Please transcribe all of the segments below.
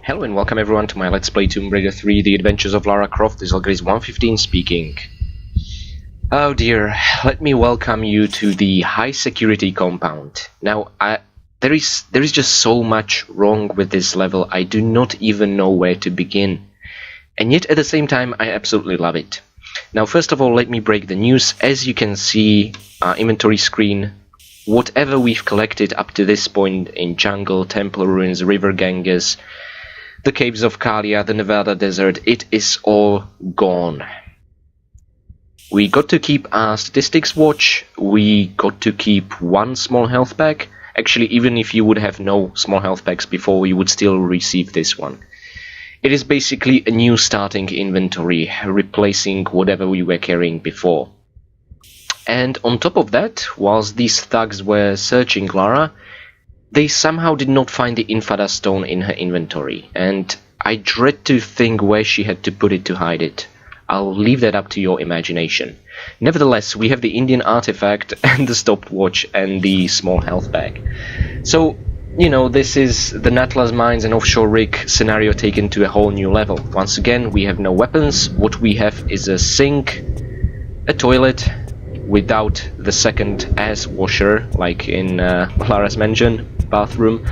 Hello and welcome everyone to my Let's Play Tomb Raider 3 The Adventures of Lara Croft. This is Algris115 speaking. Oh dear, let me welcome you to the high security compound. Now, there is just so much wrong with this level, I do not even know where to begin. And yet at the same time, I absolutely love it. Now first of all, let me break the news. As you can see, our inventory screen, whatever we've collected up to this point in Jungle, Temple Ruins, River Ganges, the Caves of Kalia, the Nevada Desert, it is all gone. We got to keep our statistics watch, we got to keep one small health pack. Actually, even if you would have no small health packs before, you would still receive this one. It is basically a new starting inventory, replacing whatever we were carrying before. And on top of that, whilst these thugs were searching Lara, they somehow did not find the Infada stone in her inventory, and I dread to think where she had to put it to hide it. I'll leave that up to your imagination. Nevertheless, we have the Indian artifact and the stopwatch and the small health bag. So, you know, this is the Natla's mines and offshore rig scenario taken to a whole new level. Once again, we have no weapons. What we have is a sink, a toilet, without the second ass washer, like in Lara's mansion bathroom,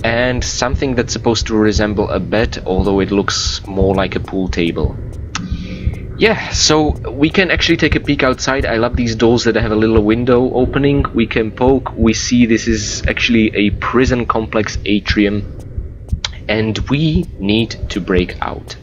and something that's supposed to resemble a bed, although it looks more like a pool table. Yeah, so we can actually take a peek outside. I love these doors that have a little window opening. We can poke. We see this is actually a prison complex atrium, and we need to break out.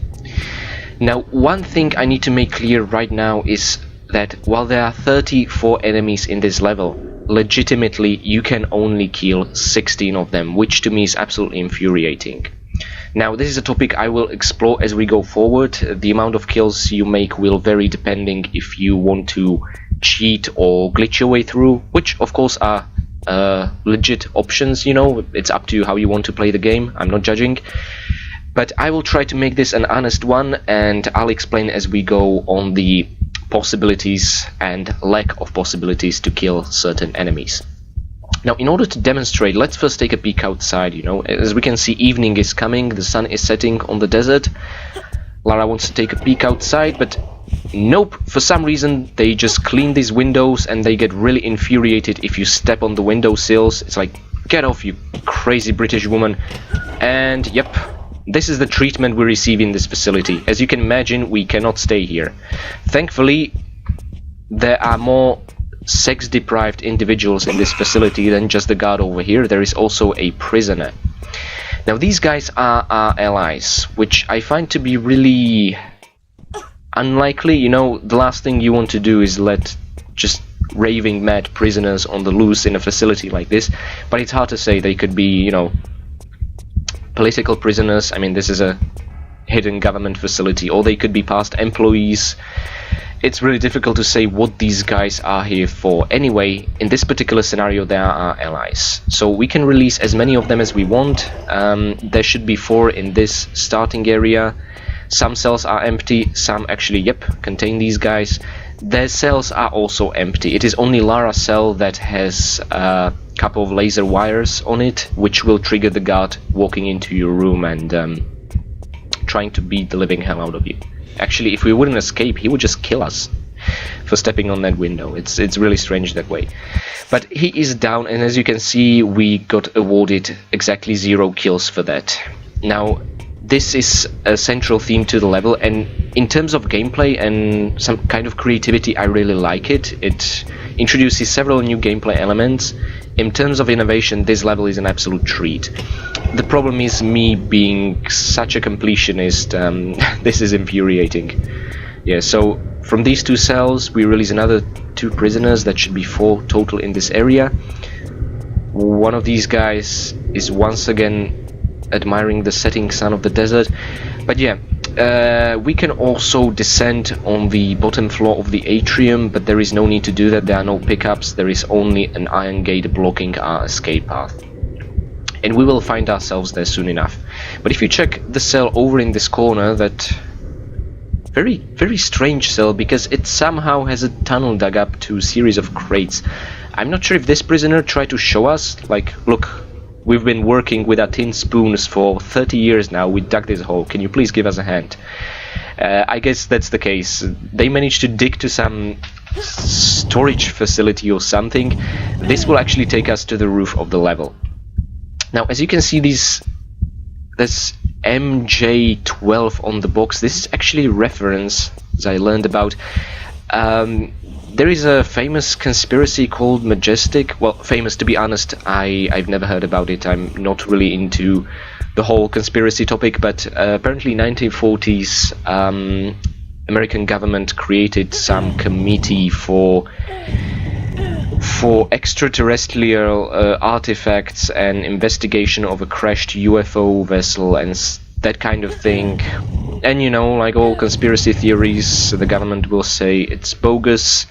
Now, one thing I need to make clear right now is that while there are 34 enemies in this level, legitimately you can only kill 16 of them, which to me is absolutely infuriating. Now, this is a topic I will explore as we go forward. The amount of kills you make will vary depending if you want to cheat or glitch your way through, which of course are legit options, you know. It's up to you how you want to play the game, I'm not judging. But I will try to make this an honest one, and I'll explain as we go on the possibilities and lack of possibilities to kill certain enemies. Now, in order to demonstrate, let's first take a peek outside. You know, as we can see, evening is coming, the sun is setting on the desert. Lara wants to take a peek outside, but nope, for some reason they just clean these windows and they get really infuriated if you step on the windowsills. It's like, get off, you crazy British woman. And yep, this is the treatment we receive in this facility. As you can imagine, we cannot stay here. Thankfully, there are more sex-deprived individuals in this facility than just the guard over here. There is also a prisoner. Now, these guys are our allies, which I find to be really unlikely. You know, the last thing you want to do is let just raving mad prisoners on the loose in a facility like this. But it's hard to say. They could be, you know, political prisoners. I mean, this is a hidden government facility, or they could be past employees. It's really difficult to say what these guys are here for. Anyway, in this particular scenario, they are our allies, so we can release as many of them as we want. There should be 4 in this starting area. Some cells are empty, some actually, yep, contain these guys. Their cells are also empty. It is only Lara's cell that has a couple of laser wires on it, which will trigger the guard walking into your room and trying to beat the living hell out of you. Actually, if we wouldn't escape, he would just kill us for stepping on that window. It's really strange that way. But he is down, and as you can see, we got awarded exactly 0 kills for that. Now, this is a central theme to the level, and in terms of gameplay and some kind of creativity, I really like it. It introduces several new gameplay elements. In terms of innovation, this level is an absolute treat. The problem is me being such a completionist. This is infuriating. Yeah, so from these 2 cells, we release another 2 prisoners. That should be 4 total in this area. One of these guys is once again admiring the setting sun of the desert. But yeah, we can also descend on the bottom floor of the atrium, but there is no need to do that. There are no pickups. There is only an iron gate blocking our escape path, and we will find ourselves there soon enough. But if you check the cell over in this corner, that very strange cell, because it somehow has a tunnel dug up to a series of crates. I'm not sure if this prisoner tried to show us, like, look, We've been working with our tin spoons for 30 years now. We dug this hole. Can you please give us a hand? I guess that's the case. They managed to dig to some storage facility or something. This will actually take us to the roof of the level. Now, as you can see, this MJ12 on the box, this is actually a reference, as I learned about. There is a famous conspiracy called Majestic. Well, famous, to be honest, I've never heard about it. I'm not really into the whole conspiracy topic, but apparently 1940s American government created some committee for extraterrestrial artifacts and investigation of a crashed UFO vessel and that kind of thing. And you know, like all conspiracy theories, the government will say it's bogus.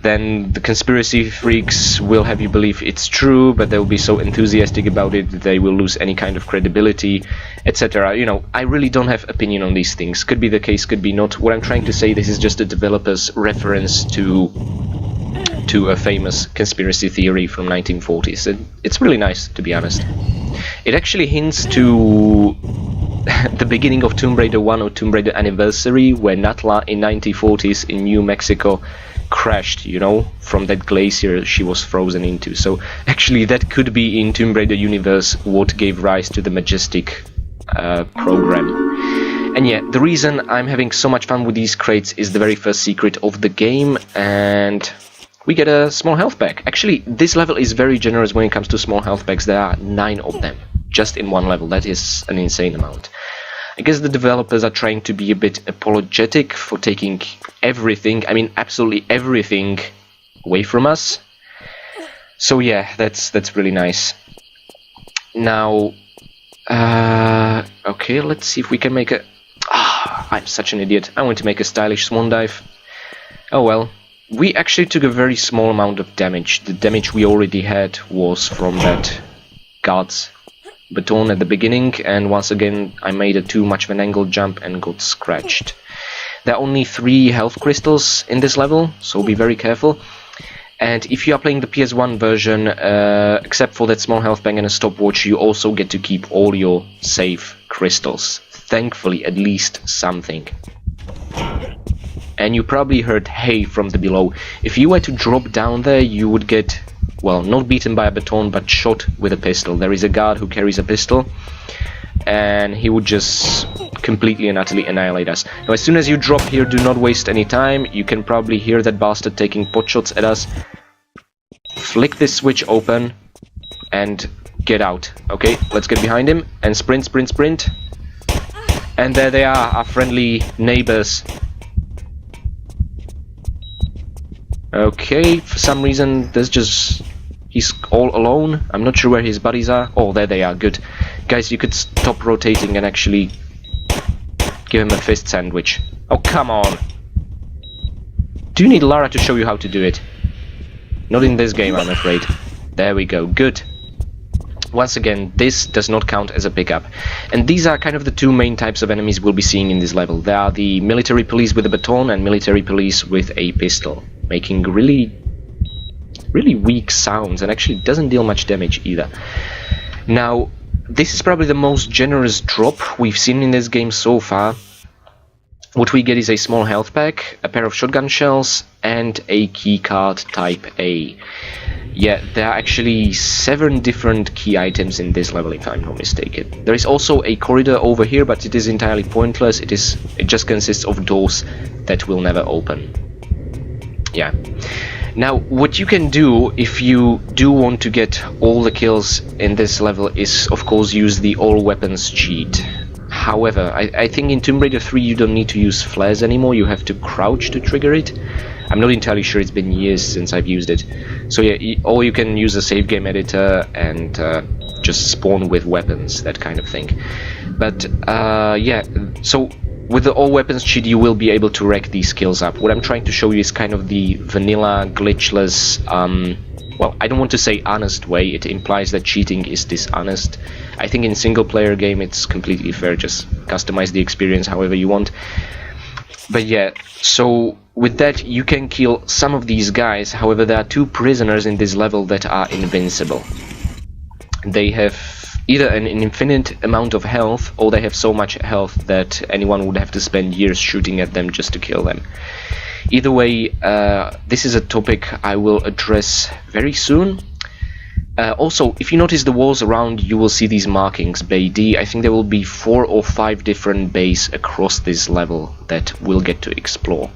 Then the conspiracy freaks will have you believe it's true, but they'll be so enthusiastic about it that they will lose any kind of credibility, etc. You know, I really don't have opinion on these things. Could be the case, could be not. What I'm trying to say, this is just a developer's reference to a famous conspiracy theory from 1940s. And it's really nice, to be honest. It actually hints to the beginning of Tomb Raider 1 or Tomb Raider Anniversary, where Natla in 1940s in New Mexico crashed, you know, from that glacier she was frozen into. So actually that could be in Tomb Raider universe what gave rise to the Majestic program. And yeah, the reason I'm having so much fun with these crates is the very first secret of the game, and we get a small health pack. Actually, this level is very generous when it comes to small health packs. There are 9 of them just in one level. That is an insane amount. I guess the developers are trying to be a bit apologetic for taking everything, I mean absolutely everything, away from us. So yeah, that's really nice. Now, okay, let's see if we can make a... I'm such an idiot. I want to make a stylish swan dive. Oh well. We actually took a very small amount of damage. The damage we already had was from that guard's baton at the beginning, and once again I made a too much of an angle jump and got scratched. There are only 3 health crystals in this level, so be very careful. And if you are playing the PS1 version, except for that small health pack and a stopwatch, you also get to keep all your save crystals. Thankfully, at least something. And you probably heard "hey" from the below. If you were to drop down there, you would get, well, not beaten by a baton, but shot with a pistol. There is a guard who carries a pistol, and he would just completely and utterly annihilate us. Now, as soon as you drop here, do not waste any time. You can probably hear that bastard taking potshots at us. Flick this switch open and get out. Okay, let's get behind him and sprint, sprint, sprint. And there they are, our friendly neighbors. Okay, for some reason there's just... he's all alone. I'm not sure where his buddies are. Oh, there they are, good. Guys, you could stop rotating and actually give him a fist sandwich. Oh, come on! Do you need Lara to show you how to do it? Not in this game, I'm afraid. There we go, good. Once again, this does not count as a pickup. And these are kind of the 2 main types of enemies we'll be seeing in this level. There are the military police with a baton and military police with a pistol, making really weak sounds, and actually doesn't deal much damage either. Now, this is probably the most generous drop we've seen in this game so far. What we get is a small health pack, a pair of shotgun shells, and a keycard type A. Yeah, there are actually 7 different key items in this level, if I'm not mistaken. There is also a corridor over here, but it is entirely pointless. It just consists of doors that will never open. Yeah. Now, what you can do if you do want to get all the kills in this level is, of course, use the all weapons cheat. However, I think in Tomb Raider 3 you don't need to use flares anymore, you have to crouch to trigger it. I'm not entirely sure, it's been years since I've used it. So yeah, or you can use a save game editor and just spawn with weapons, that kind of thing. But yeah, so with the all weapons cheat you will be able to rack these kills up. What I'm trying to show you is kind of the vanilla, glitchless, well, I don't want to say honest way, it implies that cheating is dishonest. I think in single player game it's completely fair, just customize the experience however you want. But yeah, so with that you can kill some of these guys, however there are 2 prisoners in this level that are invincible. they have either an infinite amount of health, or they have so much health that anyone would have to spend years shooting at them just to kill them. Either way, this is a topic I will address very soon. Also, if you notice the walls around, you will see these markings, Bay D. I think there will be 4 or 5 different bays across this level that we'll get to explore.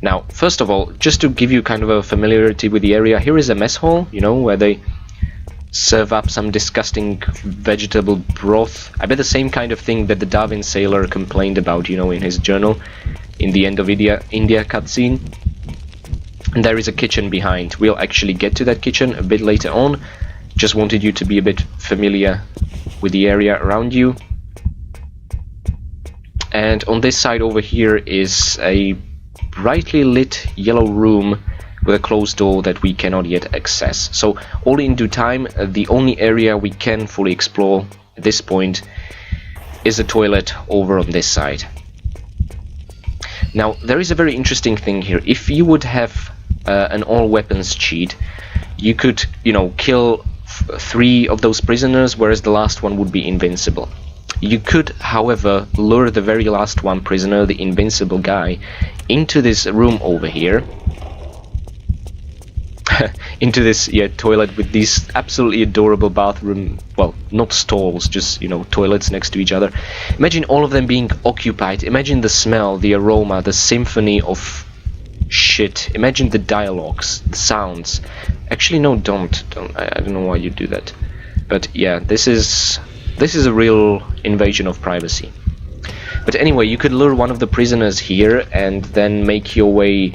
Now, first of all, just to give you kind of a familiarity with the area, here is a mess hall, you know, where they serve up some disgusting vegetable broth. I bet the same kind of thing that the Darwin sailor complained about, you know, in his journal, in the end of India cutscene. And there is a kitchen behind. We'll actually get to that kitchen a bit later on. Just wanted you to be a bit familiar with the area around you. And on this side over here is a brightly lit yellow room with a closed door that we cannot yet access. So all in due time, the only area we can fully explore at this point is a toilet over on this side. Now there is a very interesting thing here. If you would have an all weapons cheat, you could, you know, kill 3 of those prisoners, whereas the last one would be invincible. You could, however, lure the very last one prisoner, the invincible guy, into this room over here. Into this toilet with these absolutely adorable bathroom, well, not stalls, just, you know, toilets next to each other. Imagine all of them being occupied. Imagine the smell, the aroma, the symphony of shit. Imagine the dialogues, the sounds. Actually, no, don't. I don't know why you do that. But yeah, this is a real invasion of privacy. But anyway, you could lure one of the prisoners here and then make your way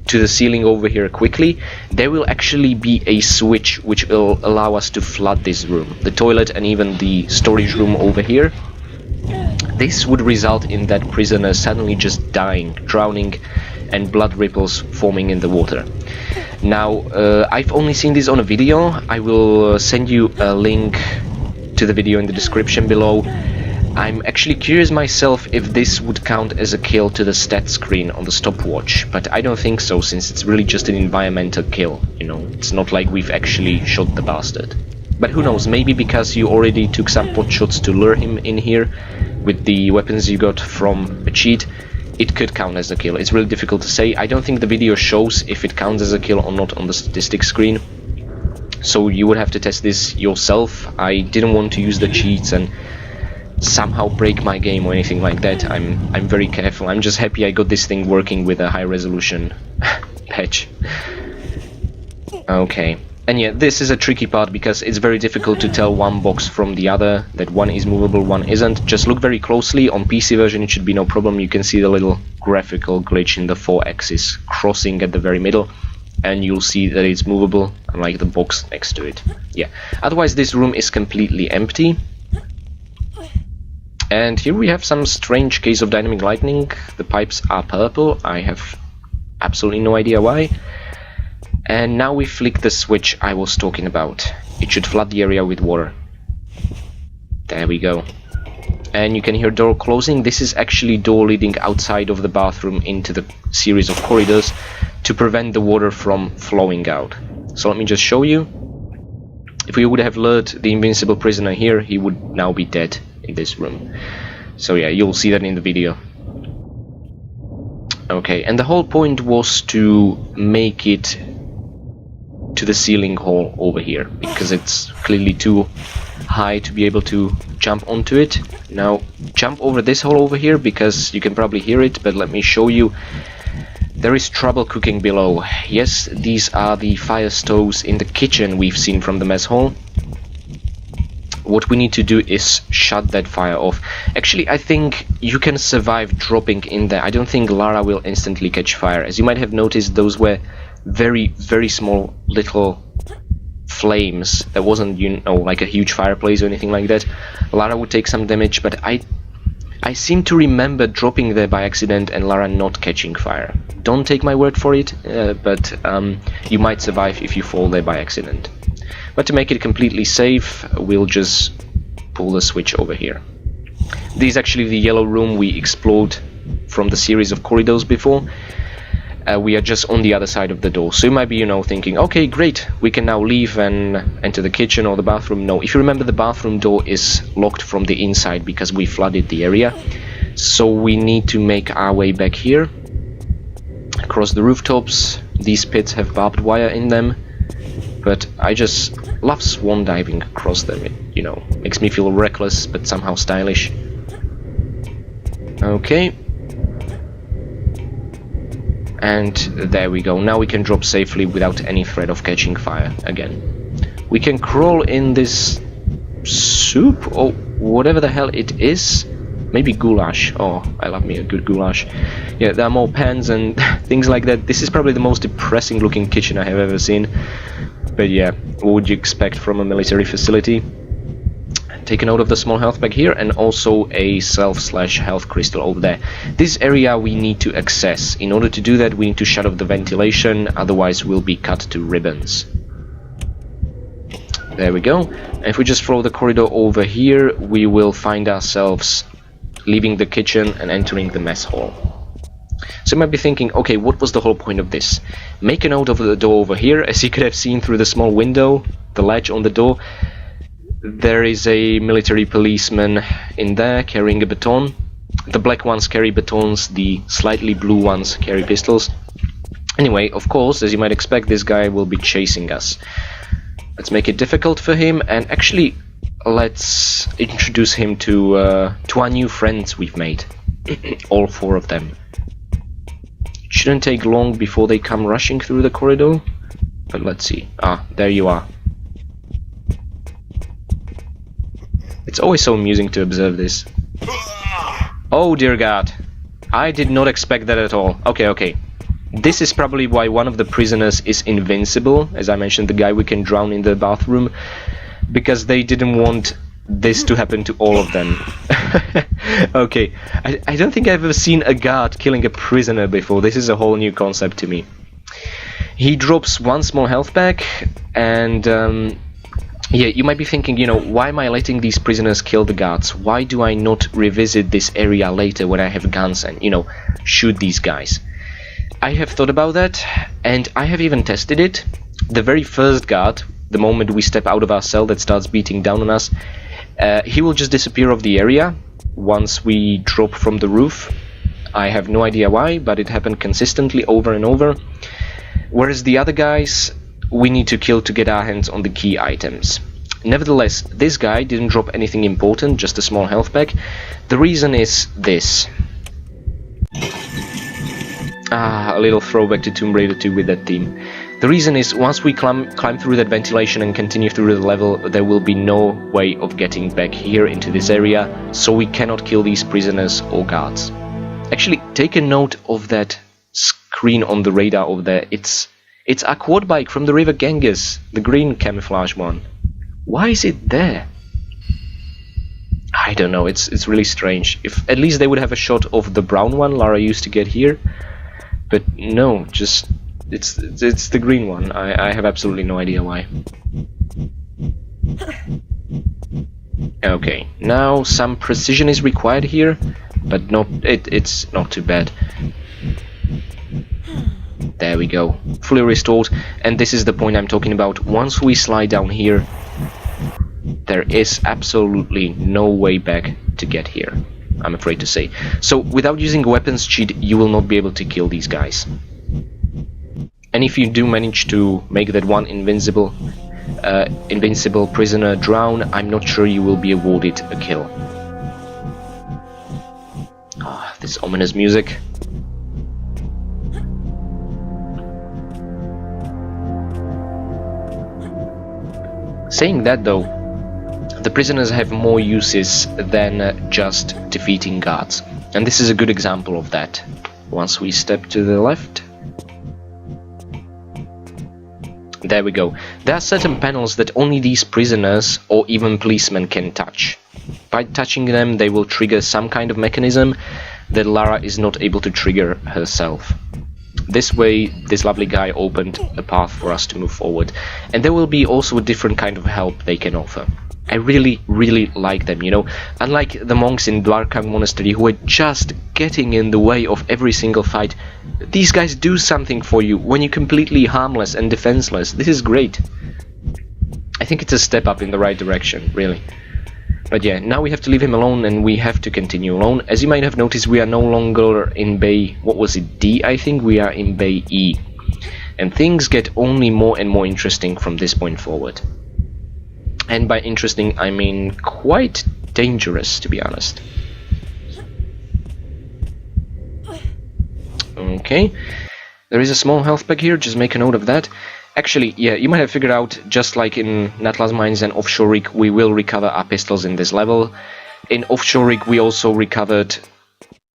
to the ceiling over here quickly. There will actually be a switch which will allow us to flood this room, the toilet and even the storage room over here. This would result in that prisoner suddenly just dying, drowning, and blood ripples forming in the water. Now, I've only seen this on a video. I will send you a link to the video in the description below. I'm actually curious myself if this would count as a kill to the stat screen on the stopwatch, but I don't think so, since it's really just an environmental kill, you know, it's not like we've actually shot the bastard. But who knows, maybe because you already took some pot shots to lure him in here with the weapons you got from a cheat, it could count as a kill. It's really difficult to say. I don't think the video shows if it counts as a kill or not on the statistics screen, so you would have to test this yourself. I didn't want to use the cheats and somehow break my game or anything like that. I'm very careful. I'm just happy I got this thing working with a high resolution patch. Okay. And yeah, this is a tricky part because it's very difficult to tell one box from the other, that one is movable, one isn't. Just look very closely. On PC version it should be no problem. You can see the little graphical glitch in the 4-axis crossing at the very middle, and you'll see that it's movable, unlike the box next to it. Yeah. Otherwise this room is completely empty. And here we have some strange case of dynamic lightning. The pipes are purple. I have absolutely no idea why. And now we flick the switch I was talking about. It should flood the area with water. There we go. And you can hear door closing. This is actually door leading outside of the bathroom into the series of corridors to prevent the water from flowing out. So let me just show you. If we would have lured the invincible prisoner here, he would now be dead in this room. So yeah, you'll see that in the video. Okay, and the whole point was to make it to the ceiling hole over here, because it's clearly too high to be able to jump onto it. Now jump over this hole over here, because you can probably hear it, but let me show you. There is trouble cooking below. Yes, these are the fire stoves in the kitchen we've seen from the mess hall. What we need to do is shut that fire off. Actually, I think you can survive dropping in there. I don't think Lara will instantly catch fire. As you might have noticed, those were very, very small little flames. There wasn't, you know, like a huge fireplace or anything like that. Lara would take some damage, but I seem to remember dropping there by accident and Lara not catching fire. Don't take my word for it, but you might survive if you fall there by accident. But to make it completely safe, we'll just pull the switch over here. This is actually the yellow room we explored from the series of corridors before. We are just on the other side of the door. So you might be, you know, thinking, okay, great, we can now leave and enter the kitchen or the bathroom. No, if you remember, the bathroom door is locked from the inside because we flooded the area. So we need to make our way back here, across the rooftops. These pits have barbed wire in them, but I just love swan diving across them. It, you know, makes me feel reckless but somehow stylish. Okay. And there we go. Now we can drop safely without any threat of catching fire again. We can crawl in this soup or whatever the hell it is. Maybe goulash. Oh, I love me a good goulash. Yeah, there are more pans and things like that. This is probably the most depressing looking kitchen I have ever seen. But yeah, what would you expect from a military facility? Take a note of the small health pack here, and also a self/health crystal over there. This area we need to access. In order to do that, we need to shut off the ventilation, otherwise we'll be cut to ribbons. There we go. And if we just follow the corridor over here, we will find ourselves leaving the kitchen and entering the mess hall. So you might be thinking, okay, what was the whole point of this? Make a note of the door over here. As you could have seen through the small window, the latch on the door, there is a military policeman in there carrying a baton. The black ones carry batons, the slightly blue ones carry pistols. Anyway, of course, as you might expect, this guy will be chasing us. Let's make it difficult for him, and actually let's introduce him to our new friends we've made. All four of them. It shouldn't take long before they come rushing through the corridor, but let's see. Ah, there you are. It's always so amusing to observe this. Oh dear God, I did not expect that at all. Okay. This is probably why one of the prisoners is invincible, as I mentioned, the guy we can drown in the bathroom, because they didn't want this to happen to all of them. Okay, I don't think I've ever seen a guard killing a prisoner before. This is a whole new concept to me. He drops one small health pack, and yeah, you might be thinking, you know, why am I letting these prisoners kill the guards? Why do I not revisit this area later when I have guns and, you know, shoot these guys? I have thought about that, and I have even tested it. The very first guard, the moment we step out of our cell that starts beating down on us, he will just disappear off the area once we drop from the roof. I have no idea why, but it happened consistently over and over. Whereas the other guys, we need to kill to get our hands on the key items. Nevertheless, this guy didn't drop anything important, just a small health pack. The reason is this. Ah, a little throwback to Tomb Raider 2 with that theme. The reason is, once we climb through that ventilation and continue through the level, there will be no way of getting back here into this area, so we cannot kill these prisoners or guards. Actually, take a note of that screen on the radar over there. It's our quad bike from the River Ganges, the green camouflage one. Why is it there? I don't know, it's really strange. If at least they would have a shot of the brown one Lara used to get here. But no, just it's the green one. I have absolutely no idea why. Okay, now some precision is required here, but it's not too bad. There we go, fully restored, and this is the point I'm talking about. Once we slide down here, there is absolutely no way back to get here, I'm afraid to say. So without using a weapons cheat, you will not be able to kill these guys. And if you do manage to make that one invincible prisoner drown, I'm not sure you will be awarded a kill. Ah, this ominous music. Saying that though, the prisoners have more uses than just defeating guards, and this is a good example of that. Once we step to the left, there we go. There are certain panels that only these prisoners or even policemen can touch. By touching them, they will trigger some kind of mechanism that Lara is not able to trigger herself. This way, this lovely guy opened a path for us to move forward, and there will be also a different kind of help they can offer. I really, really like them, you know. Unlike the monks in Dwarkang Monastery who are just getting in the way of every single fight, these guys do something for you when you're completely harmless and defenseless. This is great. I think it's a step up in the right direction, really. But yeah, now we have to leave him alone and we have to continue alone. As you might have noticed, we are no longer in Bay, what was it, D, I think? We are in Bay E. And things get only more and more interesting from this point forward. And by interesting, I mean quite dangerous, to be honest. Okay, there is a small health pack here, just make a note of that. Actually, yeah, you might have figured out, just like in Natlas Mines and Offshore Rig, we will recover our pistols in this level. In Offshore Rig, we also recovered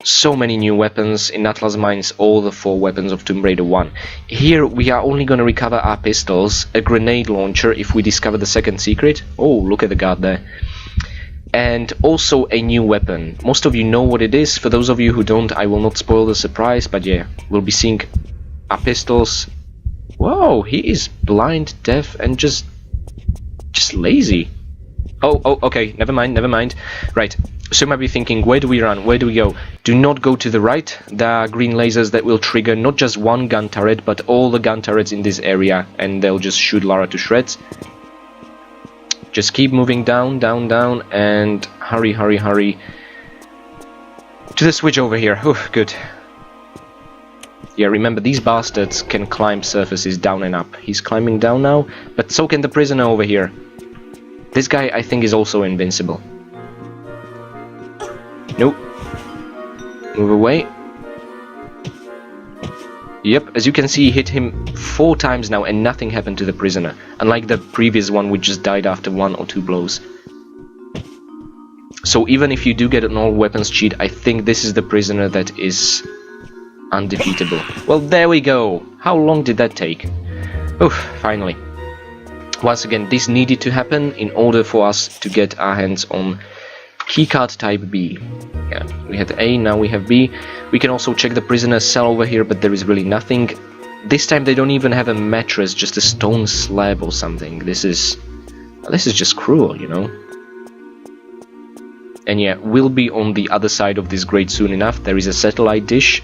so many new weapons. In Atlas Mines, all the 4 weapons of Tomb Raider 1. Here we are only going to recover our pistols, a grenade launcher if we discover the second secret. Oh, look at the guard there. And also a new weapon. Most of you know what it is. For those of you who don't, I will not spoil the surprise, but yeah, we'll be seeing our pistols. Whoa, he is blind, deaf, and just lazy. Oh, okay, never mind. Right. So you might be thinking, where do we run? Where do we go? Do not go to the right. There are green lasers that will trigger not just one gun turret, but all the gun turrets in this area, and they'll just shoot Lara to shreds. Just keep moving down, and hurry. To the switch over here. Oh, good. Yeah, remember, these bastards can climb surfaces down and up. He's climbing down now, but so can the prisoner over here. This guy, I think, is also invincible. Nope. Move away. Yep, as you can see, he hit him 4 times now and nothing happened to the prisoner. Unlike the previous one, which just died after 1 or 2 blows. So even if you do get an all weapons cheat, I think this is the prisoner that is undefeatable. Well, there we go. How long did that take? Oof, finally. Once again, this needed to happen in order for us to get our hands on keycard type B. Yeah, we had A, now we have B. We can also check the prisoner's cell over here, but there is really nothing. This time they don't even have a mattress, just a stone slab or something. This is just cruel, you know. And yeah, we'll be on the other side of this grate soon enough. There is a satellite dish.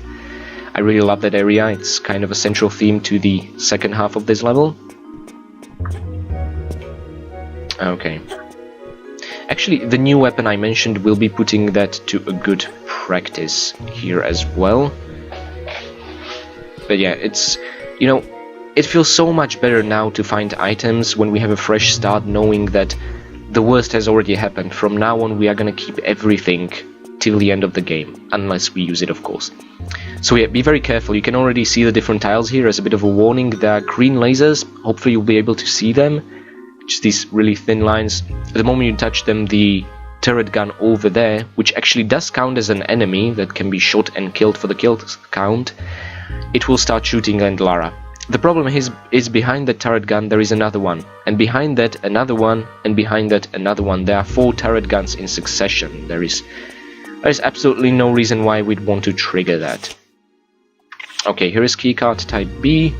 I really love that area. It's kind of a central theme to the second half of this level. Okay. Actually, the new weapon I mentioned will be putting that to a good practice here as well. But yeah, it's, you know, it feels so much better now to find items when we have a fresh start, knowing that the worst has already happened. From now on, we are gonna keep everything till the end of the game, unless we use it, of course. So yeah, be very careful. You can already see the different tiles here as a bit of a warning. There are green lasers. Hopefully you'll be able to see them. Just these really thin lines. At the moment you touch them, the turret gun over there, which actually does count as an enemy that can be shot and killed for the kill count, it will start shooting at Lara. The problem is behind the turret gun there is another one, and behind that another one, and behind that another one. There are 4 turret guns in succession. There is absolutely no reason why we'd want to trigger that. Okay, here is keycard type B.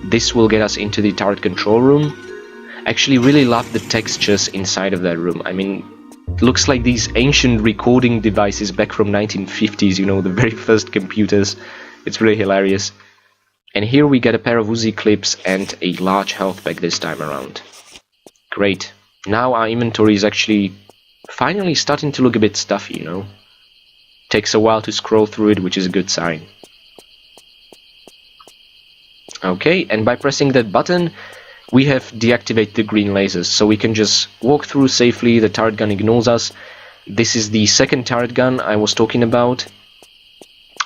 This will get us into the turret control room. I actually really love the textures inside of that room. I mean, it looks like these ancient recording devices back from 1950s, you know, the very first computers. It's really hilarious. And here we get a pair of Uzi clips and a large health pack this time around. Great. Now our inventory is actually finally starting to look a bit stuffy, you know. Takes a while to scroll through it, which is a good sign. Okay, and by pressing that button, we have deactivated the green lasers, so we can just walk through safely. The turret gun ignores us. This is the second turret gun I was talking about.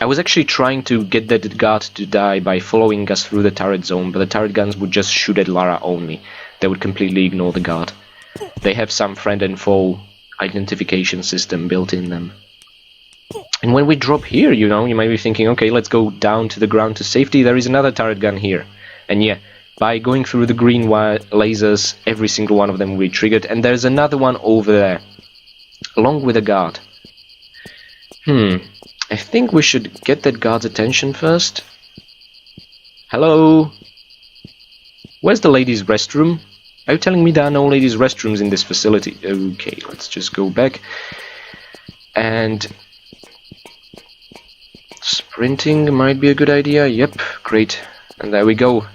I was actually trying to get that guard to die by following us through the turret zone, but the turret guns would just shoot at Lara only. They would completely ignore the guard. They have some friend and foe identification system built in them. And when we drop here, you know, you might be thinking, okay, let's go down to the ground to safety. There is another turret gun here. And yeah, by going through the green wire lasers, every single one of them will be triggered. And there's another one over there, along with a guard. I think we should get that guard's attention first. Hello? Where's the ladies' restroom? Are you telling me there are no ladies' restrooms in this facility? Okay, let's just go back. And sprinting might be a good idea. Yep, great. And there we go.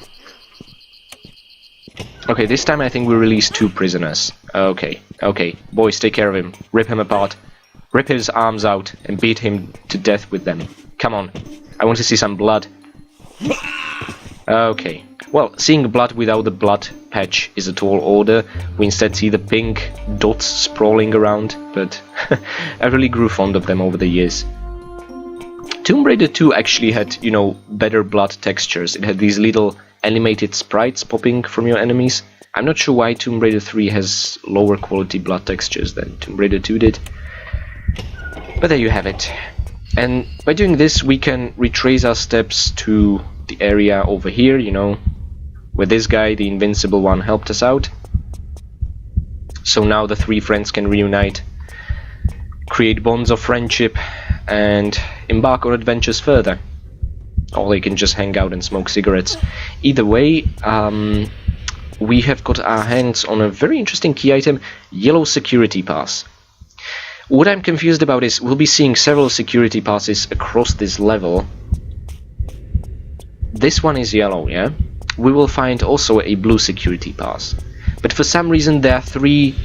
Okay, this time I think we release 2 prisoners. Okay, okay. Boys, take care of him. Rip him apart. Rip his arms out and beat him to death with them. Come on. I want to see some blood. Okay. Well, seeing blood without the blood patch is a tall order. We instead see the pink dots sprawling around, but I really grew fond of them over the years. Tomb Raider 2 actually had, you know, better blood textures. It had these little animated sprites popping from your enemies. I'm not sure why Tomb Raider 3 has lower quality blood textures than Tomb Raider 2 did. But there you have it. And by doing this we can retrace our steps to the area over here, you know, where this guy, the Invincible one, helped us out. So now the 3 friends can reunite, create bonds of friendship, and embark on adventures further. Or they can just hang out and smoke cigarettes. Either way, we have got our hands on a very interesting key item, yellow security pass. What I'm confused about is we'll be seeing several security passes across this level. This one is yellow, yeah? We will find also a blue security pass. But for some reason there are 3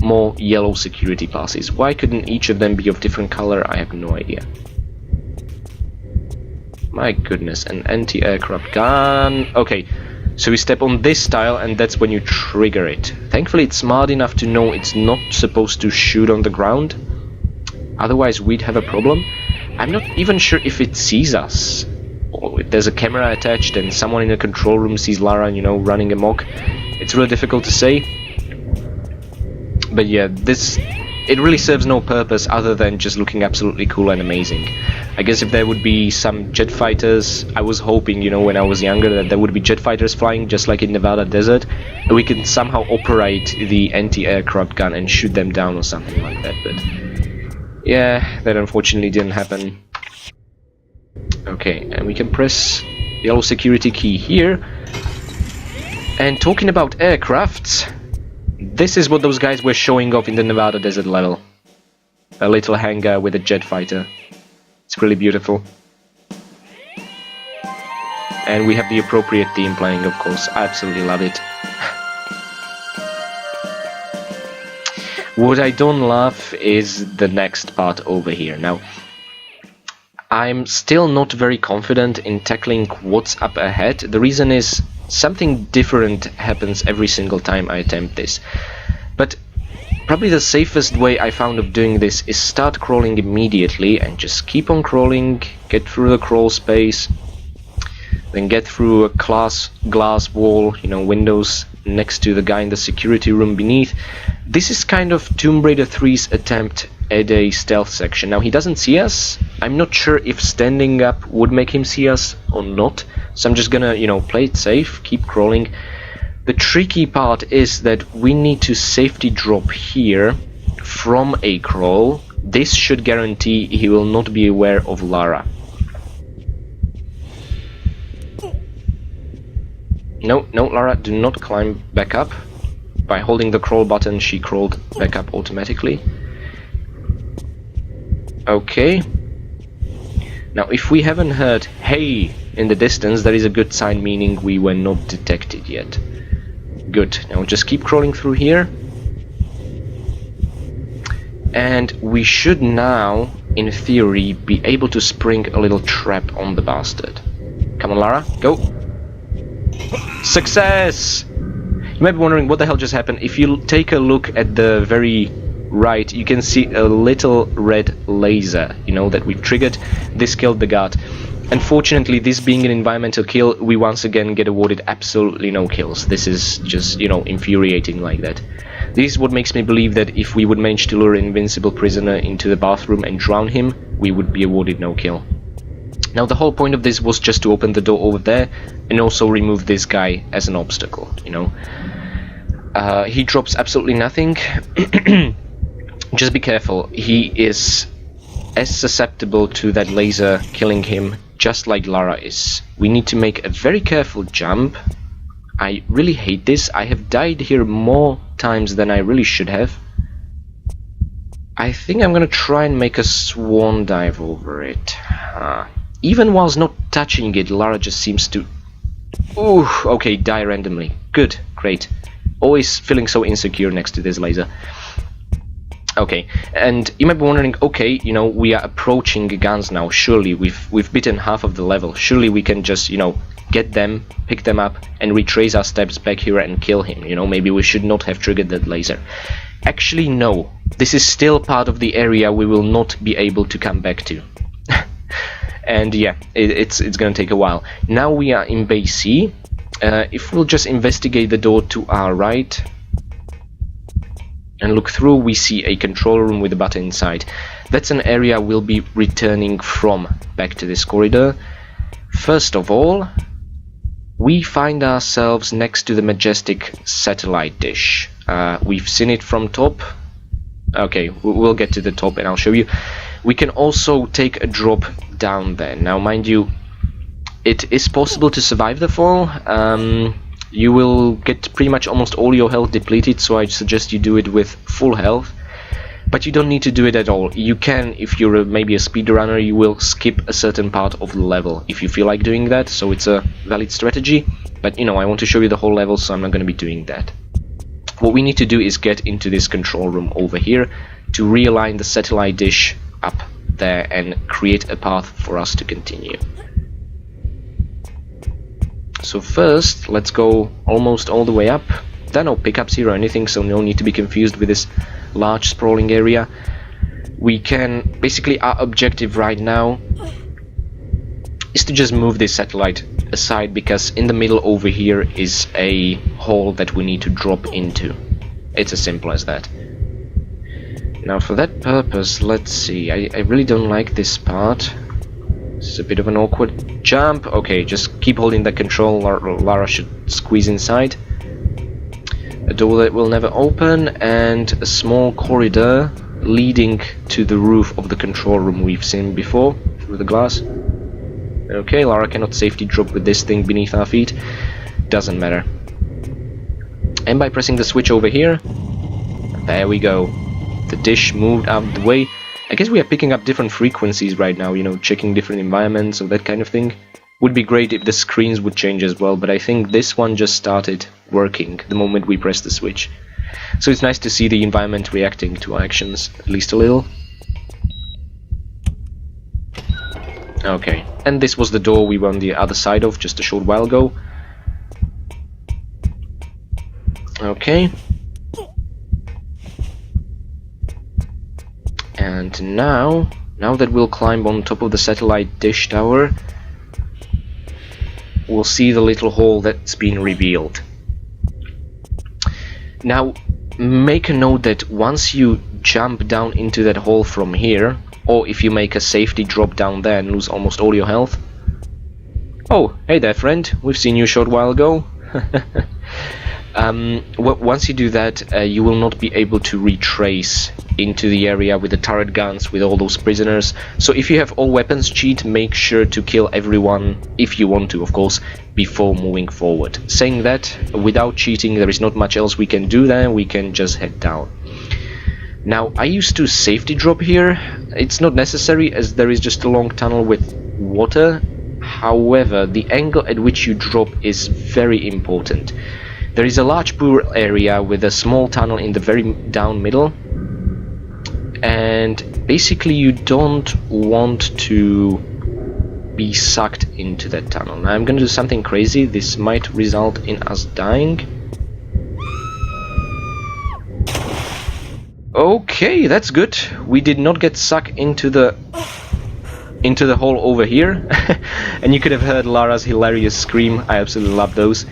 more yellow security passes. Why couldn't each of them be of different color? I have no idea. My goodness, an anti-aircraft gun. Okay, so we step on this tile and that's when you trigger it. Thankfully it's smart enough to know it's not supposed to shoot on the ground. Otherwise we'd have a problem. I'm not even sure if it sees us. Or if there's a camera attached and someone in the control room sees Lara, you know, running amok. It's really difficult to say. But yeah, it really serves no purpose other than just looking absolutely cool and amazing. I guess if there would be some jet fighters, I was hoping, you know, when I was younger that there would be jet fighters flying just like in Nevada desert, and we could somehow operate the anti-aircraft gun and shoot them down or something like that, but yeah, that unfortunately didn't happen. Okay, and we can press the yellow security key here. And talking about aircrafts, this is what those guys were showing off in the Nevada desert level. A little hangar with a jet fighter. It's really beautiful. And we have the appropriate theme playing, of course. I absolutely love it. What I don't love is the next part over here. Now, I'm still not very confident in tackling what's up ahead. The reason is something different happens every single time I attempt this. But probably the safest way I found of doing this is start crawling immediately and just keep on crawling, get through the crawl space, then get through a glass wall, you know, windows next to the guy in the security room beneath. This is kind of Tomb Raider 3's attempt at a stealth section. Now he doesn't see us. I'm not sure if standing up would make him see us or not, so I'm just gonna, you know, play it safe, keep crawling. The tricky part is that we need to safety drop here from a crawl. This should guarantee he will not be aware of Lara. No, Lara, do not climb back up. By holding the crawl button, she crawled back up automatically. Okay. Now, if we haven't heard "hey" in the distance, that is a good sign, meaning we were not detected yet. Good. Now just keep crawling through here. And we should now, in theory, be able to spring a little trap on the bastard. Come on, Lara, go! Success! You might be wondering what the hell just happened. If you take a look at the very right, you can see a little red laser, you know, that we've triggered. This killed the guard. Unfortunately, this being an environmental kill, we once again get awarded absolutely no kills. This is just, you know, infuriating like that. This is what makes me believe that if we would manage to lure an Invincible prisoner into the bathroom and drown him, we would be awarded no kill. Now, the whole point of this was just to open the door over there and also remove this guy as an obstacle, you know. He drops absolutely nothing. Just be careful. He is as susceptible to that laser killing him just like Lara is. We need to make a very careful jump I really hate this. I have died here more times than I really should have. I think I'm gonna try and make a swan dive over it. Even whilst not touching it, Lara just seems to... Ooh, okay, die randomly. Good, great. Always feeling so insecure next to this laser. Okay, and you might be wondering, okay, you know, we are approaching guns now. Surely we've beaten half of the level. Surely we can just, you know, get them, pick them up, and retrace our steps back here and kill him. You know, maybe we should not have triggered that laser. Actually, no. This is still part of the area we will not be able to come back to. And yeah, it's gonna take a while. Now we are in Bay C. If we'll just investigate the door to our right and look through, we see a control room with a button inside. That's an area we'll be returning from back to this corridor. First of all, we find ourselves next to the Majestic satellite dish. We've seen it from top. Okay, we'll get to the top and I'll show you. We can also take a drop down there. Now, mind you, it is possible to survive the fall. You will get pretty much almost all your health depleted, so I suggest you do it with full health. But you don't need to do it at all. You can, if you're maybe a speedrunner, you will skip a certain part of the level if you feel like doing that, so it's a valid strategy. But, you know, I want to show you the whole level, so I'm not going to be doing that. What we need to do is get into this control room over here to realign the satellite dish up there and create a path for us to continue. So first, let's go almost all the way up. There are no pickups here or anything, so no need to be confused with this large sprawling area. We can, basically our objective right now is to just move this satellite aside, because in the middle over here is a hole that we need to drop into. It's as simple as that. Now for that purpose, let's see, I really don't like this part. This is a bit of an awkward jump. Okay, just keep holding the control. Lara should squeeze inside. A door that will never open, and a small corridor leading to the roof of the control room we've seen before through the glass. Okay, Lara cannot safety drop with this thing beneath our feet. Doesn't matter. And by pressing the switch over here, there we go. The dish moved out of the way. I guess we are picking up different frequencies right now, you know, checking different environments or that kind of thing. Would be great if the screens would change as well, but I think this one just started working the moment we pressed the switch. So it's nice to see the environment reacting to our actions, at least a little. Okay, and this was the door we were on the other side of just a short while ago. Okay. And now that we'll climb on top of the satellite dish tower, we'll see the little hole that's been revealed. Now, make a note that once you jump down into that hole from here, or if you make a safety drop down there and lose almost all your health... Oh, hey there friend, we've seen you a short while ago. Once you do that, you will not be able to retrace into the area with the turret guns, with all those prisoners. So if you have all weapons cheat, make sure to kill everyone, if you want to, of course, before moving forward. Saying that, without cheating, there is not much else we can do there, we can just head down. Now, I used to safety drop here. It's not necessary, as there is just a long tunnel with water. However, the angle at which you drop is very important. There is a large pool area with a small tunnel in the very down middle, and basically you don't want to be sucked into that tunnel. Now I'm gonna do something crazy. This might result in us dying. Okay, that's good. We did not get sucked into the hole over here. And you could have heard Lara's hilarious scream. I absolutely love those.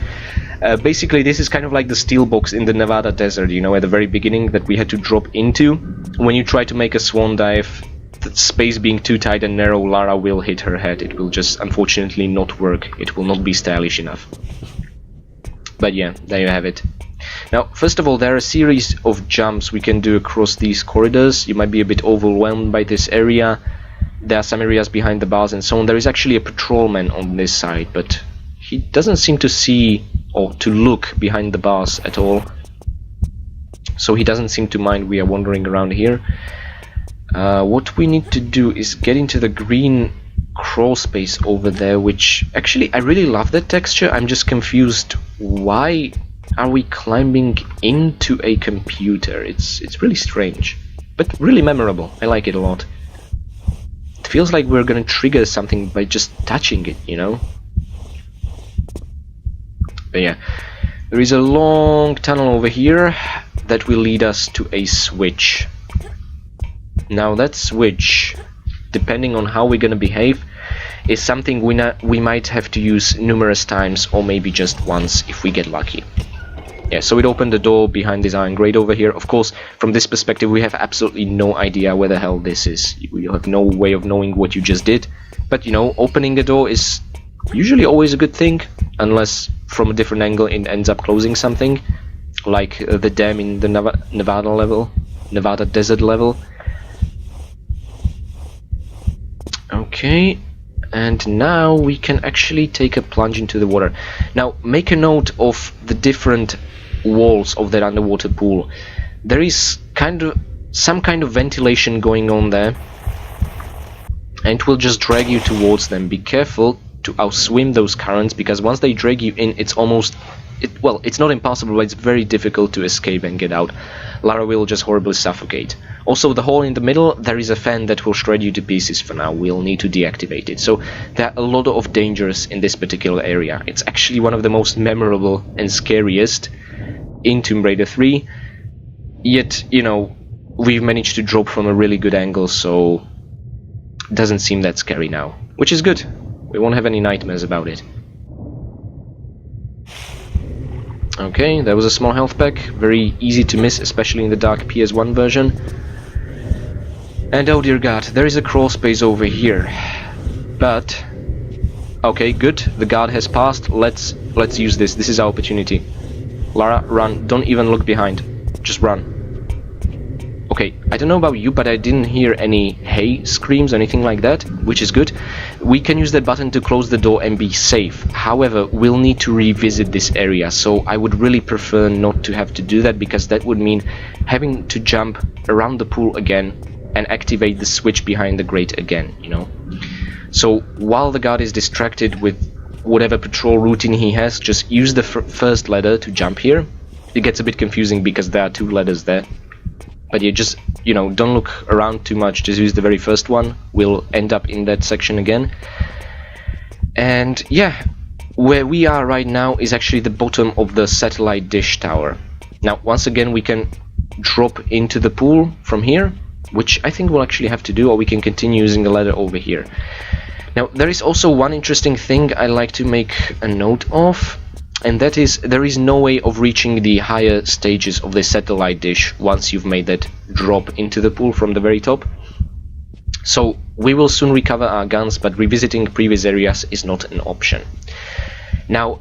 Basically, this is kind of like the steel box in the Nevada desert, you know, at the very beginning that we had to drop into. When you try to make a swan dive, the space being too tight and narrow, Lara will hit her head. It will just unfortunately not work. It will not be stylish enough. But yeah, there you have it. Now, first of all, there are a series of jumps we can do across these corridors. You might be a bit overwhelmed by this area. There are some areas behind the bars and so on. There is actually a patrolman on this side, but he doesn't seem to see or to look behind the bars at all. So he doesn't seem to mind we are wandering around here. What we need to do is get into the green crawl space over there, which actually I really love that texture. I'm just confused, why are we climbing into a computer? It's really strange, but really memorable. I like it a lot. It feels like we're gonna trigger something by just touching it, you know? But yeah, there is a long tunnel over here that will lead us to a switch. Now that switch, depending on how we're gonna behave, is something we might have to use numerous times, or maybe just once if we get lucky. Yeah, so it opened the door behind this iron grate over here. Of course, from this perspective, we have absolutely no idea where the hell this is. You have no way of knowing what you just did. But, you know, opening a door is usually always a good thing, unless from a different angle it ends up closing something, like the dam in the Nevada desert level. Okay, and now we can actually take a plunge into the water. Now, make a note of the different walls of that underwater pool. There is some kind of ventilation going on there, and it will just drag you towards them. Be careful to outswim those currents, because once they drag you in, it's not impossible, but it's very difficult to escape and get out. Lara will just horribly suffocate. Also, the hole in the middle, there is a fan that will shred you to pieces for now. We'll need to deactivate it. So there are a lot of dangers in this particular area. It's actually one of the most memorable and scariest in Tomb Raider 3. Yet, you know, we've managed to drop from a really good angle, so it doesn't seem that scary now. Which is good. We won't have any nightmares about it. Okay, there was a small health pack, very easy to miss, especially in the dark PS1 version. And oh dear god, there is a crawl space over here. But okay, good, the guard has passed. Let's use this. This is our opportunity. Lara, run, don't even look behind. Just run. Okay, I don't know about you, but I didn't hear any hey screams or anything like that, which is good. We can use that button to close the door and be safe. However, we'll need to revisit this area, so I would really prefer not to have to do that, because that would mean having to jump around the pool again and activate the switch behind the grate again, you know. So while the guard is distracted with whatever patrol routine he has, just use the first ladder to jump here. It gets a bit confusing because there are two ladders there. But yeah, just, you know, don't look around too much, just use the very first one. We'll end up in that section again. And yeah, where we are right now is actually the bottom of the satellite dish tower. Now, once again, we can drop into the pool from here, which I think we'll actually have to do, or we can continue using the ladder over here. Now, there is also one interesting thing I like to make a note of, and that is, there is no way of reaching the higher stages of the satellite dish once you've made that drop into the pool from the very top. So we will soon recover our guns, but revisiting previous areas is not an option. Now,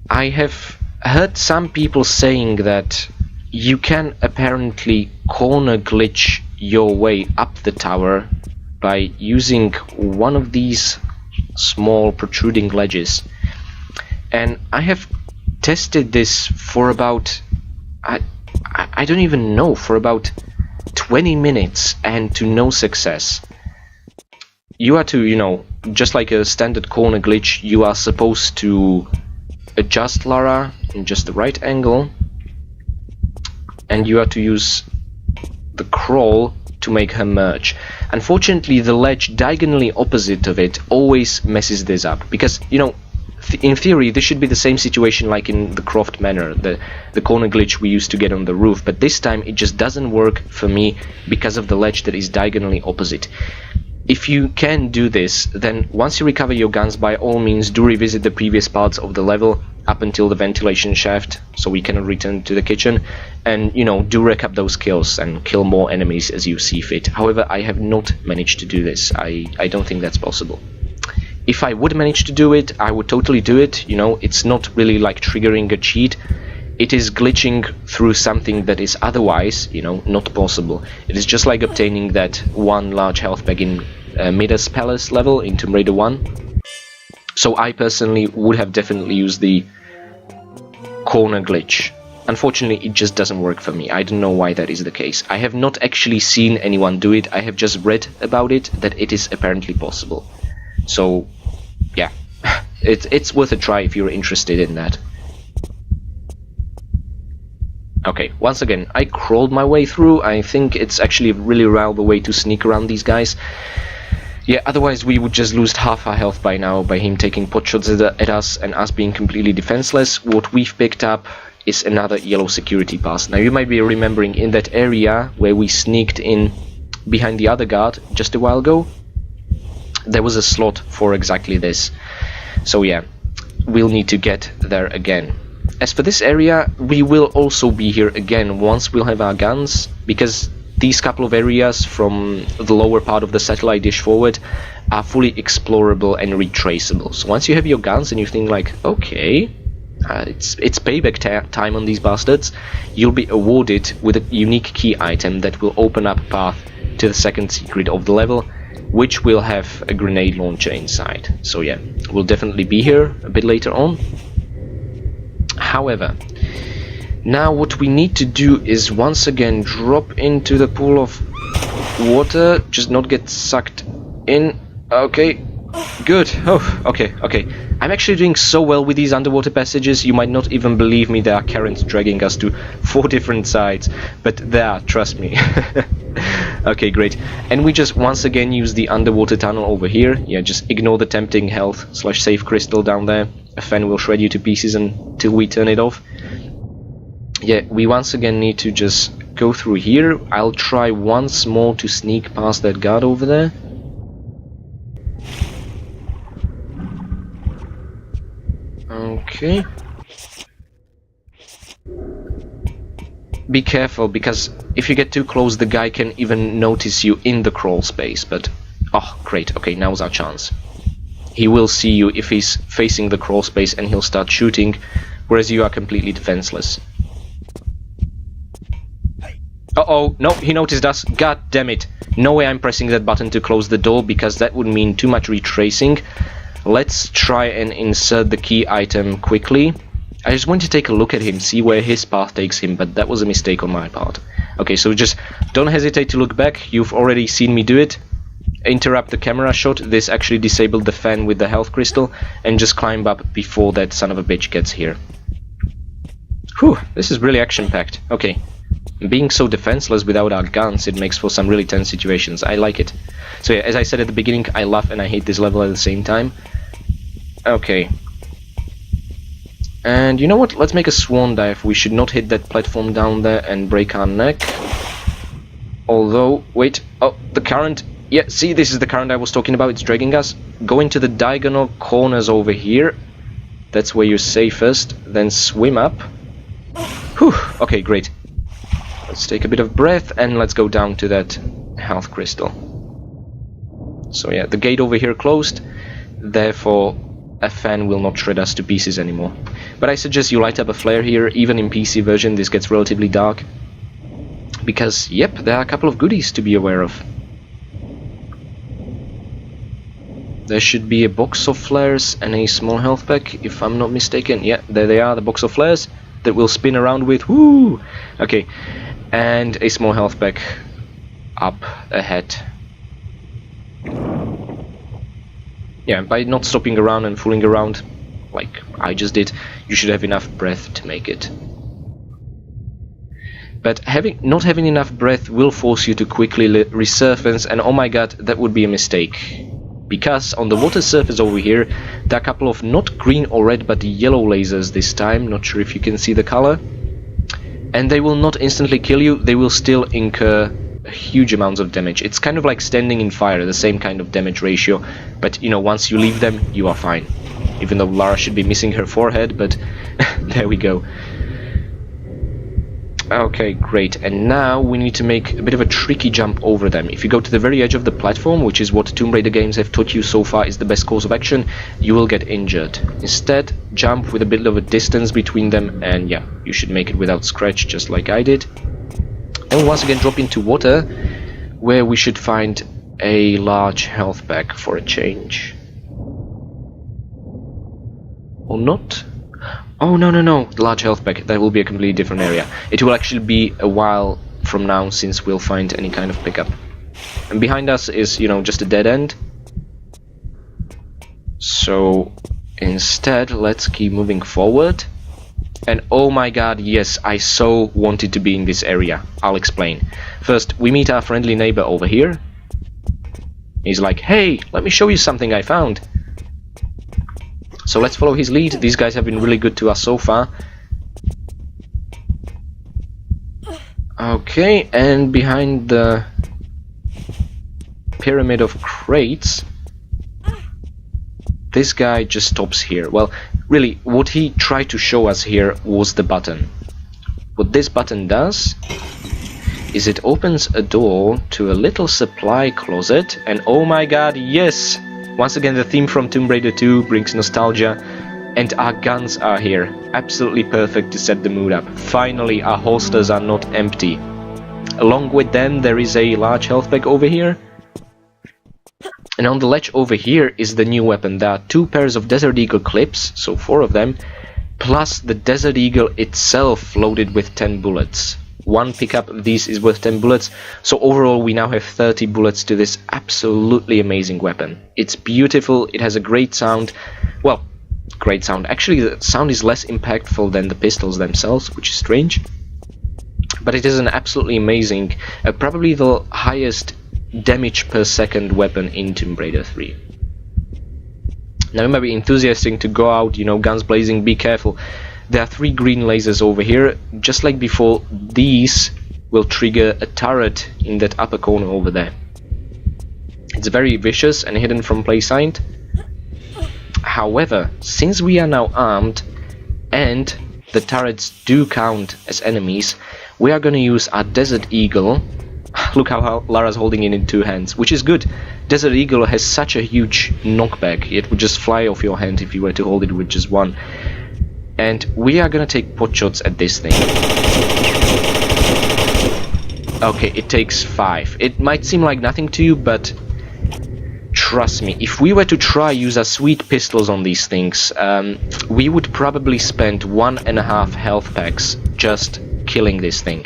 I have heard some people saying that you can apparently corner glitch your way up the tower by using one of these small protruding ledges. And I have tested this for about, I don't even know, for about 20 minutes and to no success. You are to, you know, just like a standard corner glitch, you are supposed to adjust Lara in just the right angle, and you are to use the crawl to make her merge. Unfortunately, the ledge diagonally opposite of it always messes this up, because, you know, in theory this should be the same situation like in the Croft Manor, the corner glitch we used to get on the roof, but this time it just doesn't work for me because of the ledge that is diagonally opposite. If you can do this, then once you recover your guns, by all means do revisit the previous parts of the level up until the ventilation shaft, so we can return to the kitchen, and, you know, do rack up those kills and kill more enemies as you see fit. However, I have not managed to do this. I don't think that's possible. If I would manage to do it, I would totally do it. You know, it's not really like triggering a cheat. It is glitching through something that is otherwise, you know, not possible. It is just like obtaining that one large health pack in Midas Palace level in Tomb Raider 1. So I personally would have definitely used the corner glitch. Unfortunately, it just doesn't work for me. I don't know why that is the case. I have not actually seen anyone do it. I have just read about it, that it is apparently possible. So, yeah, it's worth a try if you're interested in that. Okay, once again, I crawled my way through. I think it's actually a really reliable way to sneak around these guys. Yeah, otherwise we would just lose half our health by now by him taking pot shots at us and us being completely defenseless. What we've picked up is another yellow security pass. Now you might be remembering in that area where we sneaked in behind the other guard just a while ago, there was a slot for exactly this. So yeah, we'll need to get there again. As for this area, we will also be here again once we'll have our guns, because these couple of areas from the lower part of the satellite dish forward are fully explorable and retraceable. So once you have your guns and you think like, okay, it's payback time on these bastards, you'll be awarded with a unique key item that will open up a path to the second secret of the level, which will have a grenade launcher inside. So yeah, we'll definitely be here a bit later on. However, now what we need to do is once again drop into the pool of water, just not get sucked in. Okay, good. Oh, okay. I'm actually doing so well with these underwater passages, you might not even believe me, there are currents dragging us to 4 different sides, but there are, trust me. Okay, great. And we just once again use the underwater tunnel over here. Yeah, just ignore the tempting health / save crystal down there. A fan will shred you to pieces until we turn it off. Yeah, we once again need to just go through here. I'll try once more to sneak past that guard over there. Okay. Be careful, because if you get too close, the guy can even notice you in the crawl space, but... oh, great. Okay, now's our chance. He will see you if he's facing the crawl space and he'll start shooting, whereas you are completely defenseless. Uh-oh, no, he noticed us. God damn it. No way I'm pressing that button to close the door, because that would mean too much retracing. Let's try and insert the key item quickly. I just want to take a look at him, see where his path takes him, but that was a mistake on my part. Okay, so just don't hesitate to look back. You've already seen me do it. Interrupt the camera shot. This actually disabled the fan with the health crystal, and just climb up before that son of a bitch gets here. Whew, this is really action-packed. Okay. Being so defenseless without our guns, it makes for some really tense situations. I like it. So yeah, as I said at the beginning, I love and I hate this level at the same time. Okay. And you know what? Let's make a swan dive. We should not hit that platform down there and break our neck. Although, wait. Oh, the current. Yeah, see, this is the current I was talking about. It's dragging us. Go into the diagonal corners over here. That's where you're safest. Then swim up. Whew. Okay, great. Let's take a bit of breath and let's go down to that health crystal. So yeah, the gate over here closed. Therefore, a fan will not shred us to pieces anymore. But I suggest you light up a flare here. Even in PC version, this gets relatively dark. Because, yep, there are a couple of goodies to be aware of. There should be a box of flares and a small health pack, if I'm not mistaken. Yeah, there they are, the box of flares that we'll spin around with. Woo! Okay, and a small health pack up ahead. Yeah, by not stopping around and fooling around, like I just did, you should have enough breath to make it. But not having enough breath will force you to quickly resurface, and oh my god, that would be a mistake. Because on the water surface over here, there are a couple of not green or red, but yellow lasers this time. Not sure if you can see the color. And they will not instantly kill you, they will still incur huge amounts of damage. It's kind of like standing in fire, the same kind of damage ratio. But, you know, once you leave them, you are fine. Even though Lara should be missing her forehead, but there we go. Okay, great. And now we need to make a bit of a tricky jump over them. If you go to the very edge of the platform, which is what Tomb Raider games have taught you so far is the best course of action, you will get injured. Instead, jump with a bit of a distance between them, and yeah, you should make it without scratch, just like I did. And once again drop into water, where we should find a large health pack for a change. Or not? Oh, no, no, no. The large health pack. That will be a completely different area. It will actually be a while from now since we'll find any kind of pickup. And behind us is, you know, just a dead end. So instead, let's keep moving forward. And oh my god, yes, I so wanted to be in this area. I'll explain. First, we meet our friendly neighbor over here. He's like, hey, let me show you something I found. So let's follow his lead. These guys have been really good to us so far. Okay, and behind the pyramid of crates, this guy just stops here. Well, really, what he tried to show us here was the button. What this button does is it opens a door to a little supply closet, and oh my god, yes! Once again, the theme from Tomb Raider 2 brings nostalgia, and our guns are here. Absolutely perfect to set the mood up. Finally, our holsters are not empty. Along with them, there is a large health pack over here. And on the ledge over here is the new weapon. There are 2 pairs of Desert Eagle clips, so 4 of them, plus the Desert Eagle itself loaded with 10 bullets. One pickup of these is worth 10 bullets, so overall we now have 30 bullets to this absolutely amazing weapon. It's beautiful, it has a great sound. Well, great sound. Actually, the sound is less impactful than the pistols themselves, which is strange. But it is an absolutely amazing, probably the highest damage per second weapon in Tomb Raider 3. Now it might be enthusiastic to go out, you know, guns blazing, be careful. There are 3 green lasers over here. Just like before, these will trigger a turret in that upper corner over there. It's very vicious and hidden from play sight. However, since we are now armed and the turrets do count as enemies, we are going to use our Desert Eagle. Look how Lara's holding it in 2 hands, which is good. Desert Eagle has such a huge knockback, it would just fly off your hand if you were to hold it with just 1. And we are gonna take pot shots at this thing. Okay, it takes 5. It might seem like nothing to you, but trust me, if we were to try use our sweet pistols on these things, we would probably spend 1.5 health packs just killing this thing.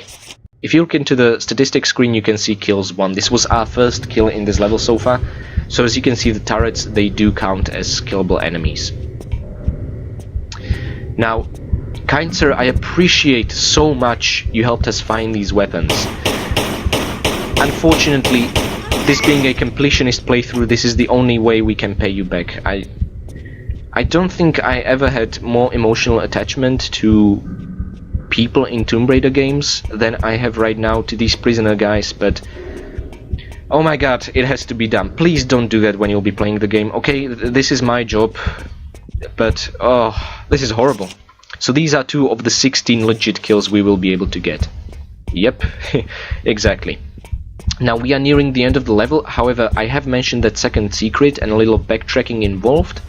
If you look into the statistics screen, you can see kills 1. This was our first kill in this level so far. So as you can see, the turrets, they do count as killable enemies. Now, kind sir, I appreciate so much you helped us find these weapons. Unfortunately, this being a completionist playthrough, this is the only way we can pay you back. I don't think I ever had more emotional attachment to people in Tomb Raider games than I have right now to these prisoner guys, but oh my god, it has to be done. Please don't do that when you'll be playing the game. Okay, this is my job, but oh, this is horrible. So these are 2 of the 16 legit kills we will be able to get. Yep, exactly. Now we are nearing the end of the level. However, I have mentioned that second secret and a little backtracking involved.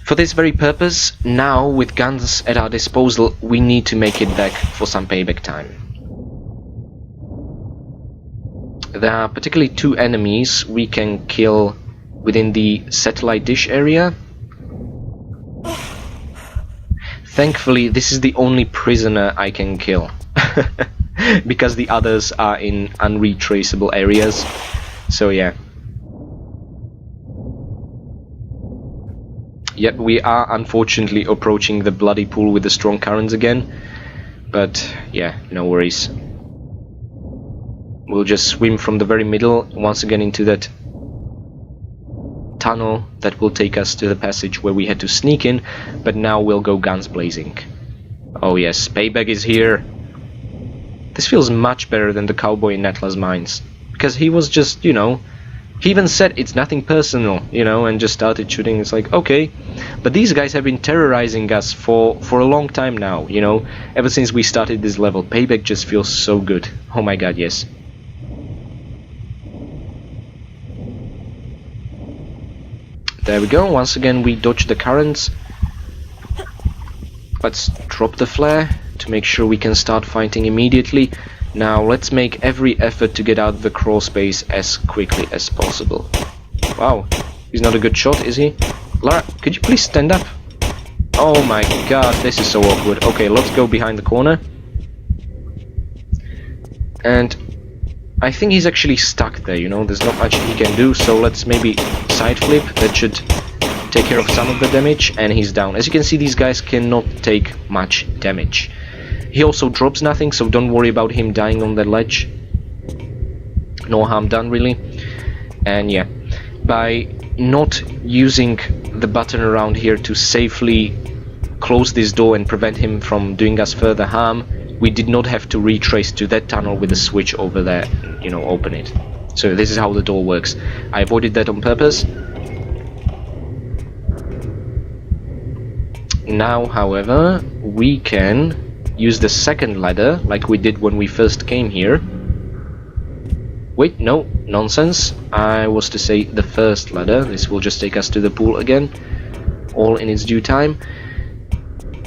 For this very purpose, now with guns at our disposal, we need to make it back for some payback time. There are particularly 2 enemies we can kill within the satellite dish area. Thankfully, this is the only prisoner I can kill, because the others are in unretraceable areas, so yeah. Yep, we are unfortunately approaching the bloody pool with the strong currents again, but yeah, no worries. We'll just swim from the very middle once again into that tunnel that will take us to the passage where we had to sneak in, but now we'll go guns blazing. Oh yes, payback is here. This feels much better than the cowboy in Atlas Mines, because he was just, you know, he even said it's nothing personal, you know, and just started shooting. It's like, okay, but these guys have been terrorizing us for a long time now, you know, ever since we started this level. Payback just feels so good. Oh my god, yes. There we go, once again we dodge the currents. Let's drop the flare to make sure we can start fighting immediately. Now let's make every effort to get out of the crawl space as quickly as possible. Wow, he's not a good shot, is he? Lara, could you please stand up? Oh my god, this is so awkward. Okay, let's go behind the corner. And I think he's actually stuck there, you know, there's not much he can do, so let's maybe side flip. That should take care of some of the damage, and he's down. As you can see, these guys cannot take much damage. He also drops nothing, so don't worry about him dying on that ledge. No harm done, really. And yeah, by not using the button around here to safely close this door and prevent him from doing us further harm, we did not have to retrace to that tunnel with a switch over there, you know, open it. So this is how the door works. I avoided that on purpose. Now, however, we can use the second ladder, like we did when we first came here. Wait, no, nonsense. I was to say the first ladder. This will just take us to the pool again, all in its due time.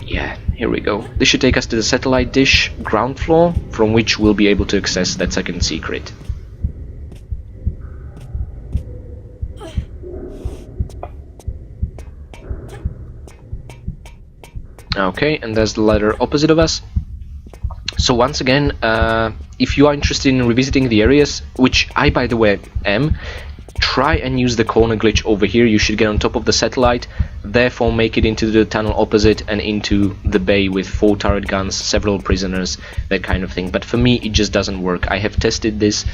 Yeah, here we go. This should take us to the satellite dish ground floor, from which we'll be able to access that second secret. Okay, and there's the ladder opposite of us. So once again, if you are interested in revisiting the areas, which I, by the way, am, try and use the corner glitch over here. You should get on top of the satellite, therefore make it into the tunnel opposite and into the bay with 4 turret guns, several prisoners, that kind of thing. But for me, it just doesn't work. I have tested this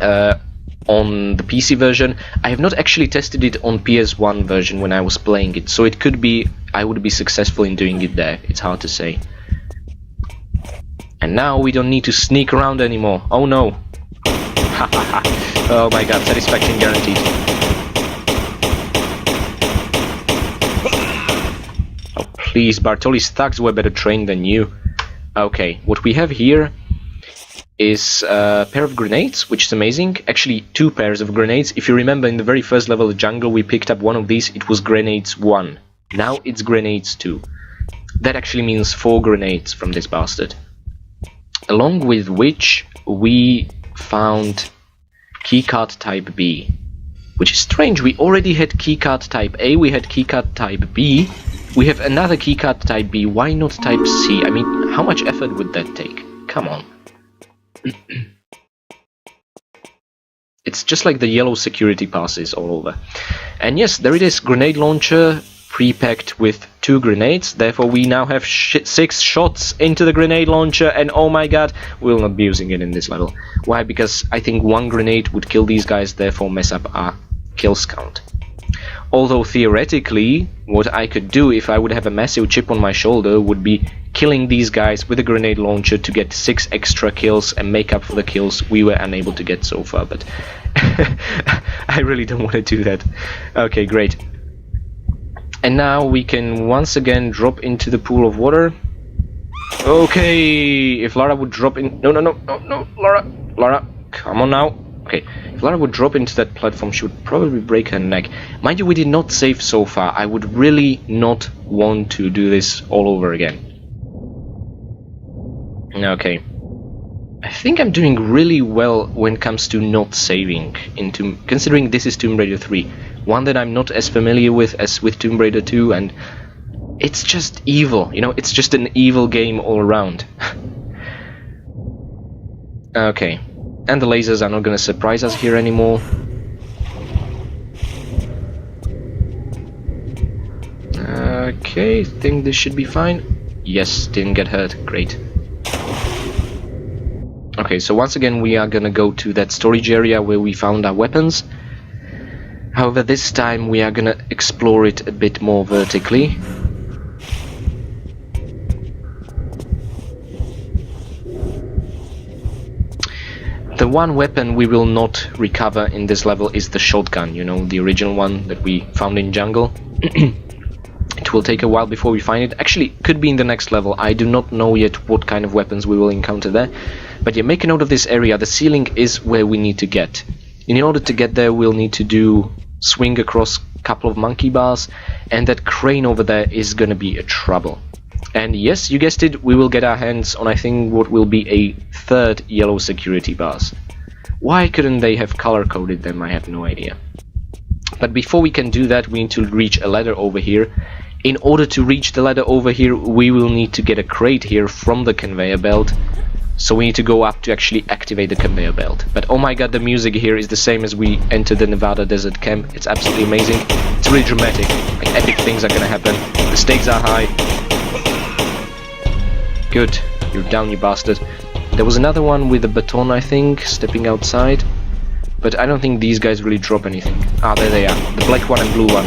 on the PC version. I have not actually tested it on PS1 version when I was playing it, so it could be I would be successful in doing it there. It's hard to say. And now we don't need to sneak around anymore. Oh no. Oh my god, satisfaction guaranteed. Oh please, Bartoli's thugs were better trained than you. Okay, what we have here is a pair of grenades, which is amazing. Actually, 2 pairs of grenades. If you remember, in the very first level of jungle, we picked up one of these. It was grenades 1. Now it's grenades 2. That actually means 4 grenades from this bastard. Along with which we found keycard type B, which is strange. We already had keycard type A, we had keycard type B, we have another keycard type B. Why not type C? I mean, how much effort would that take? Come on. It's just like the yellow security passes all over. And yes, there it is, grenade launcher pre-packed with 2 grenades. Therefore we now have 6 shots into the grenade launcher, and oh my god, we'll not be using it in this level. Why? Because I think 1 grenade would kill these guys, therefore mess up our kills count. Although theoretically, what I could do if I would have a massive chip on my shoulder would be killing these guys with a grenade launcher to get 6 extra kills and make up for the kills we were unable to get so far, but I really don't want to do that. Okay, great. And now we can once again drop into the pool of water. Okay, if Lara would drop in... No, Lara, come on now. Okay, if Lara would drop into that platform, she would probably break her neck. Mind you, we did not save so far. I would really not want to do this all over again. Okay. I think I'm doing really well when it comes to not saving, considering this is Tomb Raider 3. One that I'm not as familiar with as with Tomb Raider 2, and it's just evil, you know, it's just an evil game all around. Okay, and the lasers are not gonna surprise us here anymore. Okay, think this should be fine. Yes, didn't get hurt, great. Okay, so once again we are gonna go to that storage area where we found our weapons. However, this time we are gonna explore it a bit more vertically. The one weapon we will not recover in this level is the shotgun, you know, the original one that we found in jungle. It will take a while before we find it. Actually, could be in the next level. I do not know yet what kind of weapons we will encounter there. But yeah, make a note of this area. The ceiling is where we need to get. In order to get there, we'll need to swing across a couple of monkey bars, and that crane over there is gonna be a trouble. And yes, you guessed it, we will get our hands on, I think, what will be a 3rd yellow security bars. Why couldn't they have color-coded them? I have no idea. But before we can do that, we need to reach a ladder over here, In order to reach the ladder over here, we will need to get a crate here from the conveyor belt. So we need to go up to actually activate the conveyor belt. But oh my god, the music here is the same as we entered the Nevada desert camp. It's absolutely amazing. It's really dramatic. Like, epic things are gonna happen. The stakes are high. Good. You're down, you bastard. There was another one with a baton, I think, stepping outside. But I don't think these guys really drop anything. Ah, there they are. The black one and blue one.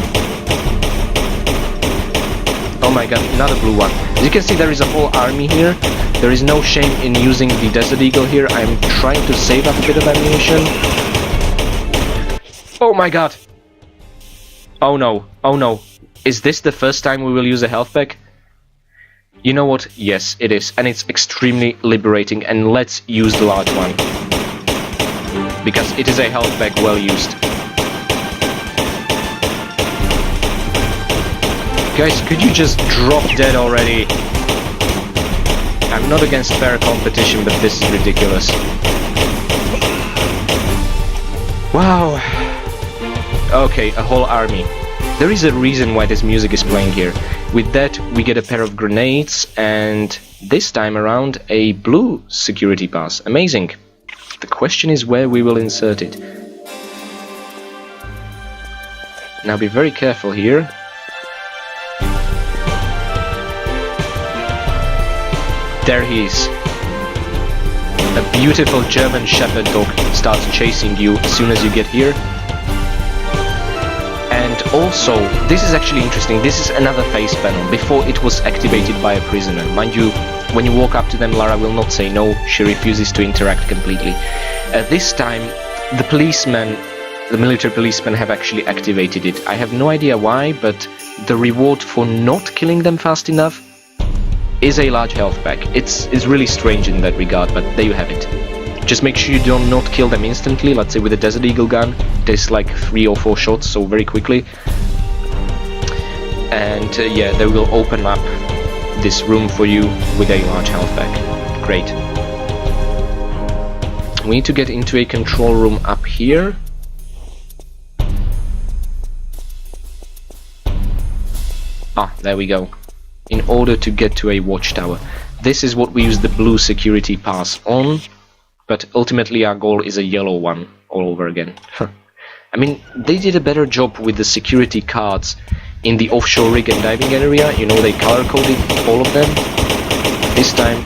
Oh my god, another blue one. As you can see, there is a whole army here. There is no shame in using the Desert Eagle here. I'm trying to save up a bit of ammunition. Oh my god! Oh no, oh no. Is this the first time we will use a health pack? You know what? Yes, it is. And it's extremely liberating. And let's use the large one. Because it is a health pack well used. Guys, could you just drop dead already? I'm not against fair competition, but this is ridiculous. Wow. Okay, a whole army. There is a reason why this music is playing here. With that, we get a pair of grenades, and this time around, a blue security pass. Amazing. The question is where we will insert it. Now be very careful here. There he is. A beautiful German Shepherd dog starts chasing you as soon as you get here. And also, this is actually interesting, this is another face panel. Before it was activated by a prisoner. Mind you, when you walk up to them, Lara will not say no, she refuses to interact completely. This time, the policemen, the military policemen have actually activated it. I have no idea why, but the reward for not killing them fast enough is a large health pack. It's really strange in that regard, but there you have it. Just make sure you do not kill them instantly. Let's say with a Desert Eagle gun, there's like 3 or 4 shots, so very quickly. And yeah, they will open up this room for you with a large health pack. Great. We need to get into a control room up here. Ah, there we go. In order to get to a watchtower. This is what we use the blue security pass on, but ultimately our goal is a yellow one all over again. I mean, they did a better job with the security cards in the offshore rig and diving area. You know, they color-coded all of them. This time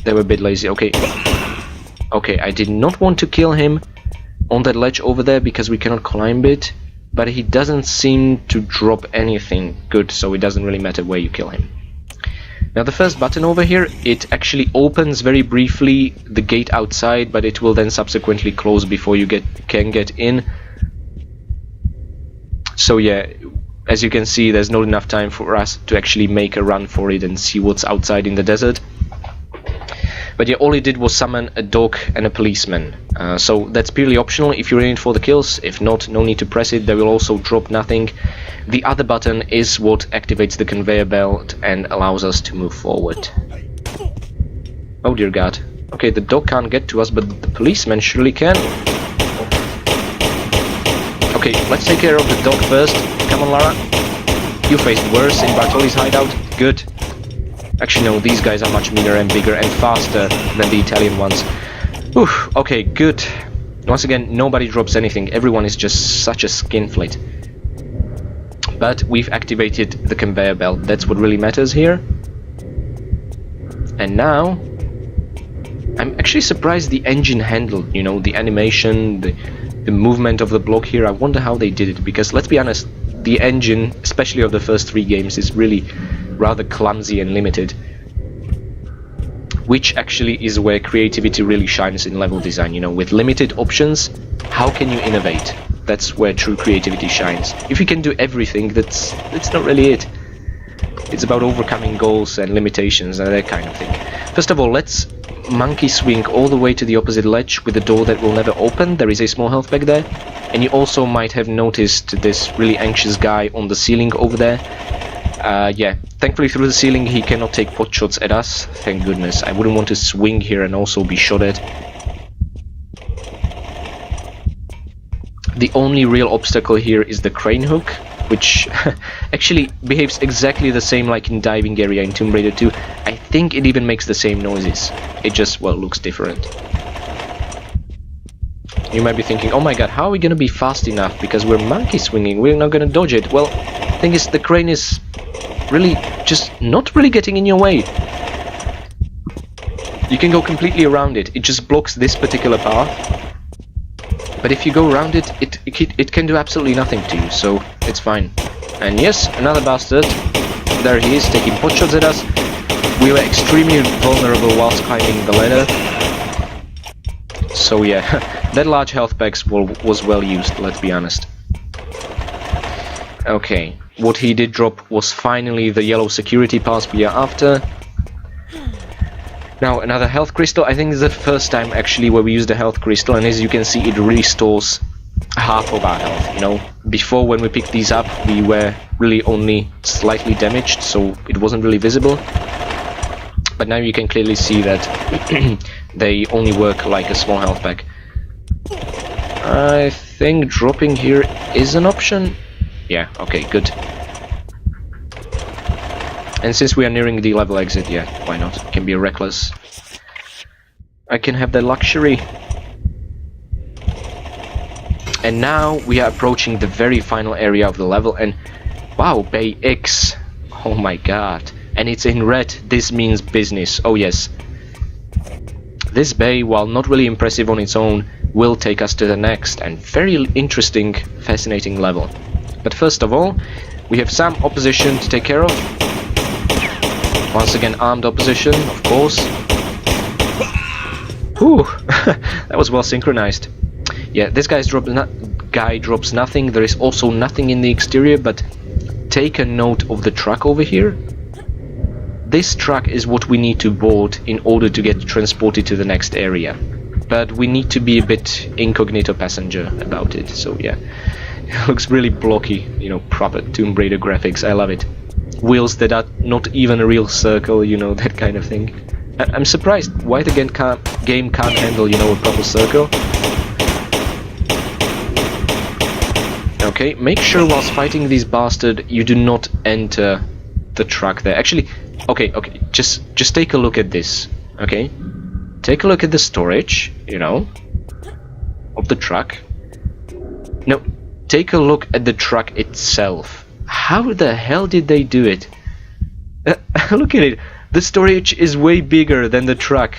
they were a bit lazy. Okay, I did not want to kill him on that ledge over there because we cannot climb it, but he doesn't seem to drop anything good, so it doesn't really matter where you kill him. Now the first button over here, it actually opens very briefly the gate outside, but it will then subsequently close before you can get in. So yeah, as you can see, there's not enough time for us to actually make a run for it and see what's outside in the desert. But yeah, all it did was summon a dog and a policeman. So that's purely optional if you're in it for the kills. If not, no need to press it. They will also drop nothing. The other button is what activates the conveyor belt and allows us to move forward. Oh dear god. Okay, the dog can't get to us, but the policeman surely can. Okay, let's take care of the dog first. Come on, Lara. You faced worse in Bartoli's hideout. Good. Actually, no, these guys are much meaner and bigger and faster than the Italian ones. Oof, okay, good. Once again, nobody drops anything. Everyone is just such a skinflint. But we've activated the conveyor belt. That's what really matters here. And now, I'm actually surprised the engine handled, you know, the animation, the movement of the block here. I wonder how they did it, because let's be honest, the engine, especially of the first 3 games, is really rather clumsy and limited, which actually is where creativity really shines in level design. You know, with limited options, how can you innovate? That's where true creativity shines. If you can do everything, that's not really it. It's about overcoming goals and limitations and that kind of thing. First of all, let's monkey swing all the way to the opposite ledge with a door that will never open. There is a small health pack there. And you also might have noticed this really anxious guy on the ceiling over there. Yeah, thankfully through the ceiling he cannot take pot shots at us, thank goodness. I wouldn't want to swing here and also be shot at. The only real obstacle here is the crane hook. which actually behaves exactly the same like in diving area in Tomb Raider 2. I think it even makes the same noises. It just, well, looks different. You might be thinking, oh my god, how are we gonna be fast enough? Because we're monkey swinging, we're not gonna dodge it. Well, the thing is, the crane is really just not really getting in your way. You can go completely around it. It just blocks this particular path. But if you go around it, it can do absolutely nothing to you, so it's fine. And yes, another bastard. There he is, taking potshots at us. We were extremely vulnerable whilst climbing the ladder. So yeah, that large health pack was well used, let's be honest. Okay, what he did drop was finally the yellow security pass we are after. Now, another health crystal. I think this is the first time actually where we use the health crystal, and as you can see, it restores half of our health, you know. Before, when we picked these up, we were really only slightly damaged, so it wasn't really visible. But now you can clearly see that they only work like a small health pack. I think dropping here is an option. Yeah, okay, good. And since we are nearing the level exit, yeah, why not? It can be reckless. I can have the luxury. And now we are approaching the very final area of the level, and wow, Bay X. Oh my god. And it's in red. This means business. Oh yes. This bay, while not really impressive on its own, will take us to the next and very interesting, fascinating level. But first of all, we have some opposition to take care of. Once again, armed opposition, of course. Whew, that was well synchronized. Yeah, this guy drops nothing. There is also nothing in the exterior, but take a note of the truck over here. This truck is what we need to board in order to get transported to the next area. But we need to be a bit incognito passenger about it, so yeah. It looks really blocky, you know, proper Tomb Raider graphics, I love it. Wheels that are not even a real circle, you know, that kind of thing. I'm surprised why the game can't handle, you know, a proper circle. Okay, make sure whilst fighting these bastards you do not enter the truck there. Actually, okay, just take a look at this, okay? Take a look at the storage, you know, of the truck. No, take a look at the truck itself. How the hell did they do it? Look at it. The storage is way bigger than the truck.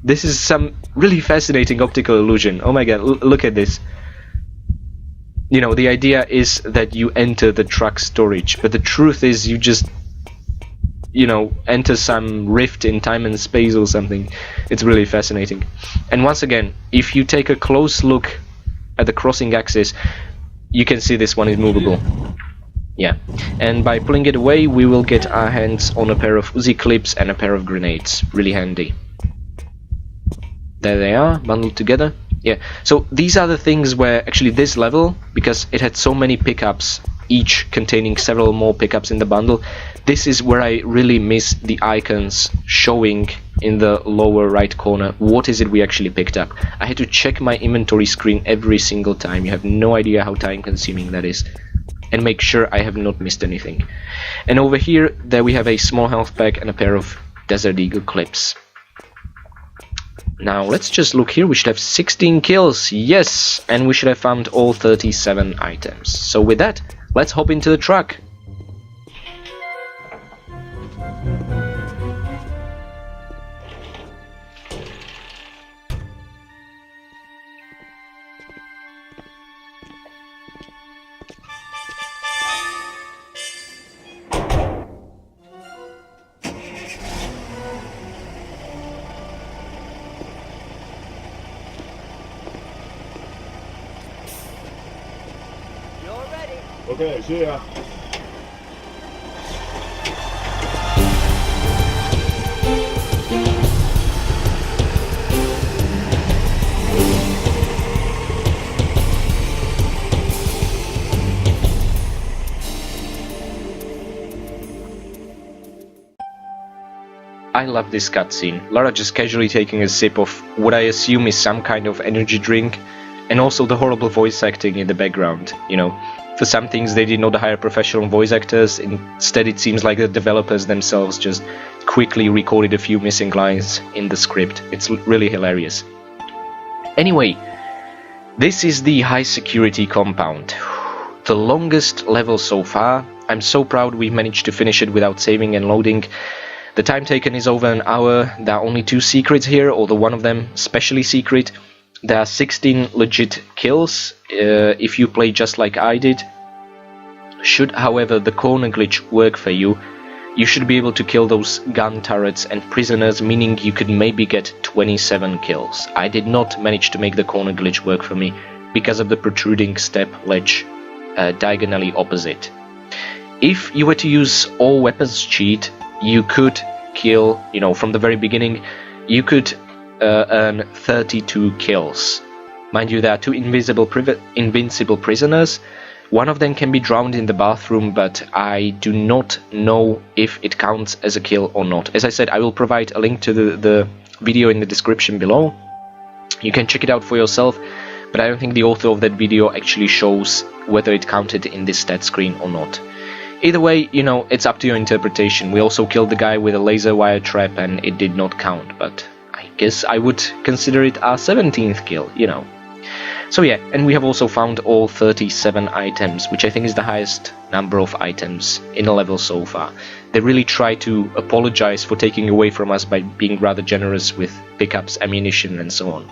This is some really fascinating optical illusion. Oh my god, look at this. You know, the idea is that you enter the truck storage, but the truth is you just, you know, enter some rift in time and space or something. It's really fascinating. And once again, if you take a close look at the crossing axis, you can see this one is movable. Yeah, and by pulling it away, we will get our hands on a pair of Uzi clips and a pair of grenades. Really handy. There they are, bundled together. Yeah, so these are the things where actually this level, because it had so many pickups, each containing several more pickups in the bundle, this is where I really miss the icons showing in the lower right corner what is it we actually picked up. I had to check my inventory screen every single time. You have no idea how time consuming that is. And make sure I have not missed anything. And over here, there we have a small health pack and a pair of Desert Eagle clips. Now let's just look here. We should have 16 kills, yes, and we should have found all 37 items. So with that, let's hop into the truck. Okay, see ya. I love this cutscene. Lara just casually taking a sip of what I assume is some kind of energy drink, and also the horrible voice acting in the background, you know. For some things they did not hire professional voice actors, instead it seems like the developers themselves just quickly recorded a few missing lines in the script. It's really hilarious. Anyway, this is the high security compound. The longest level so far. I'm so proud we managed to finish it without saving and loading. The time taken is over an hour. There are only 2 secrets here, although one of them specially secret. There are 16 legit kills if you play just like I did. Should, however, the corner glitch work for you, you should be able to kill those gun turrets and prisoners, meaning you could maybe get 27 kills. I did not manage to make the corner glitch work for me because of the protruding step ledge diagonally opposite. If you were to use all weapons cheat, you could kill, from the very beginning, you could earn 32 kills. Mind you, there are 2 invincible prisoners. One of them can be drowned in the bathroom, but I do not know if it counts as a kill or not. As I said, I will provide a link to the video in the description below. You can check it out for yourself, but I don't think the author of that video actually shows whether it counted in this stat screen or not. Either way, it's up to your interpretation. We also killed the guy with a laser wire trap and it did not count, but I guess I would consider it our 17th kill, So yeah, and we have also found all 37 items, which I think is the highest number of items in a level so far. They really try to apologize for taking away from us by being rather generous with pickups, ammunition and so on.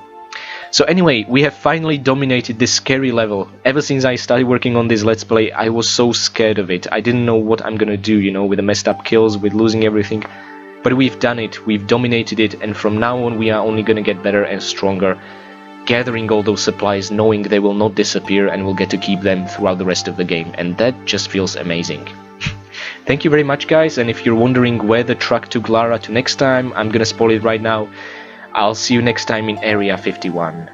So anyway, we have finally dominated this scary level. Ever since I started working on this Let's Play, I was so scared of it. I didn't know what I'm gonna do, with the messed up kills, with losing everything. But we've done it, we've dominated it, and from now on we are only gonna get better and stronger, gathering all those supplies, knowing they will not disappear and we'll get to keep them throughout the rest of the game, and that just feels amazing. Thank you very much, guys, and if you're wondering where the truck took Lara to next time, I'm gonna spoil it right now. I'll see you next time in Area 51.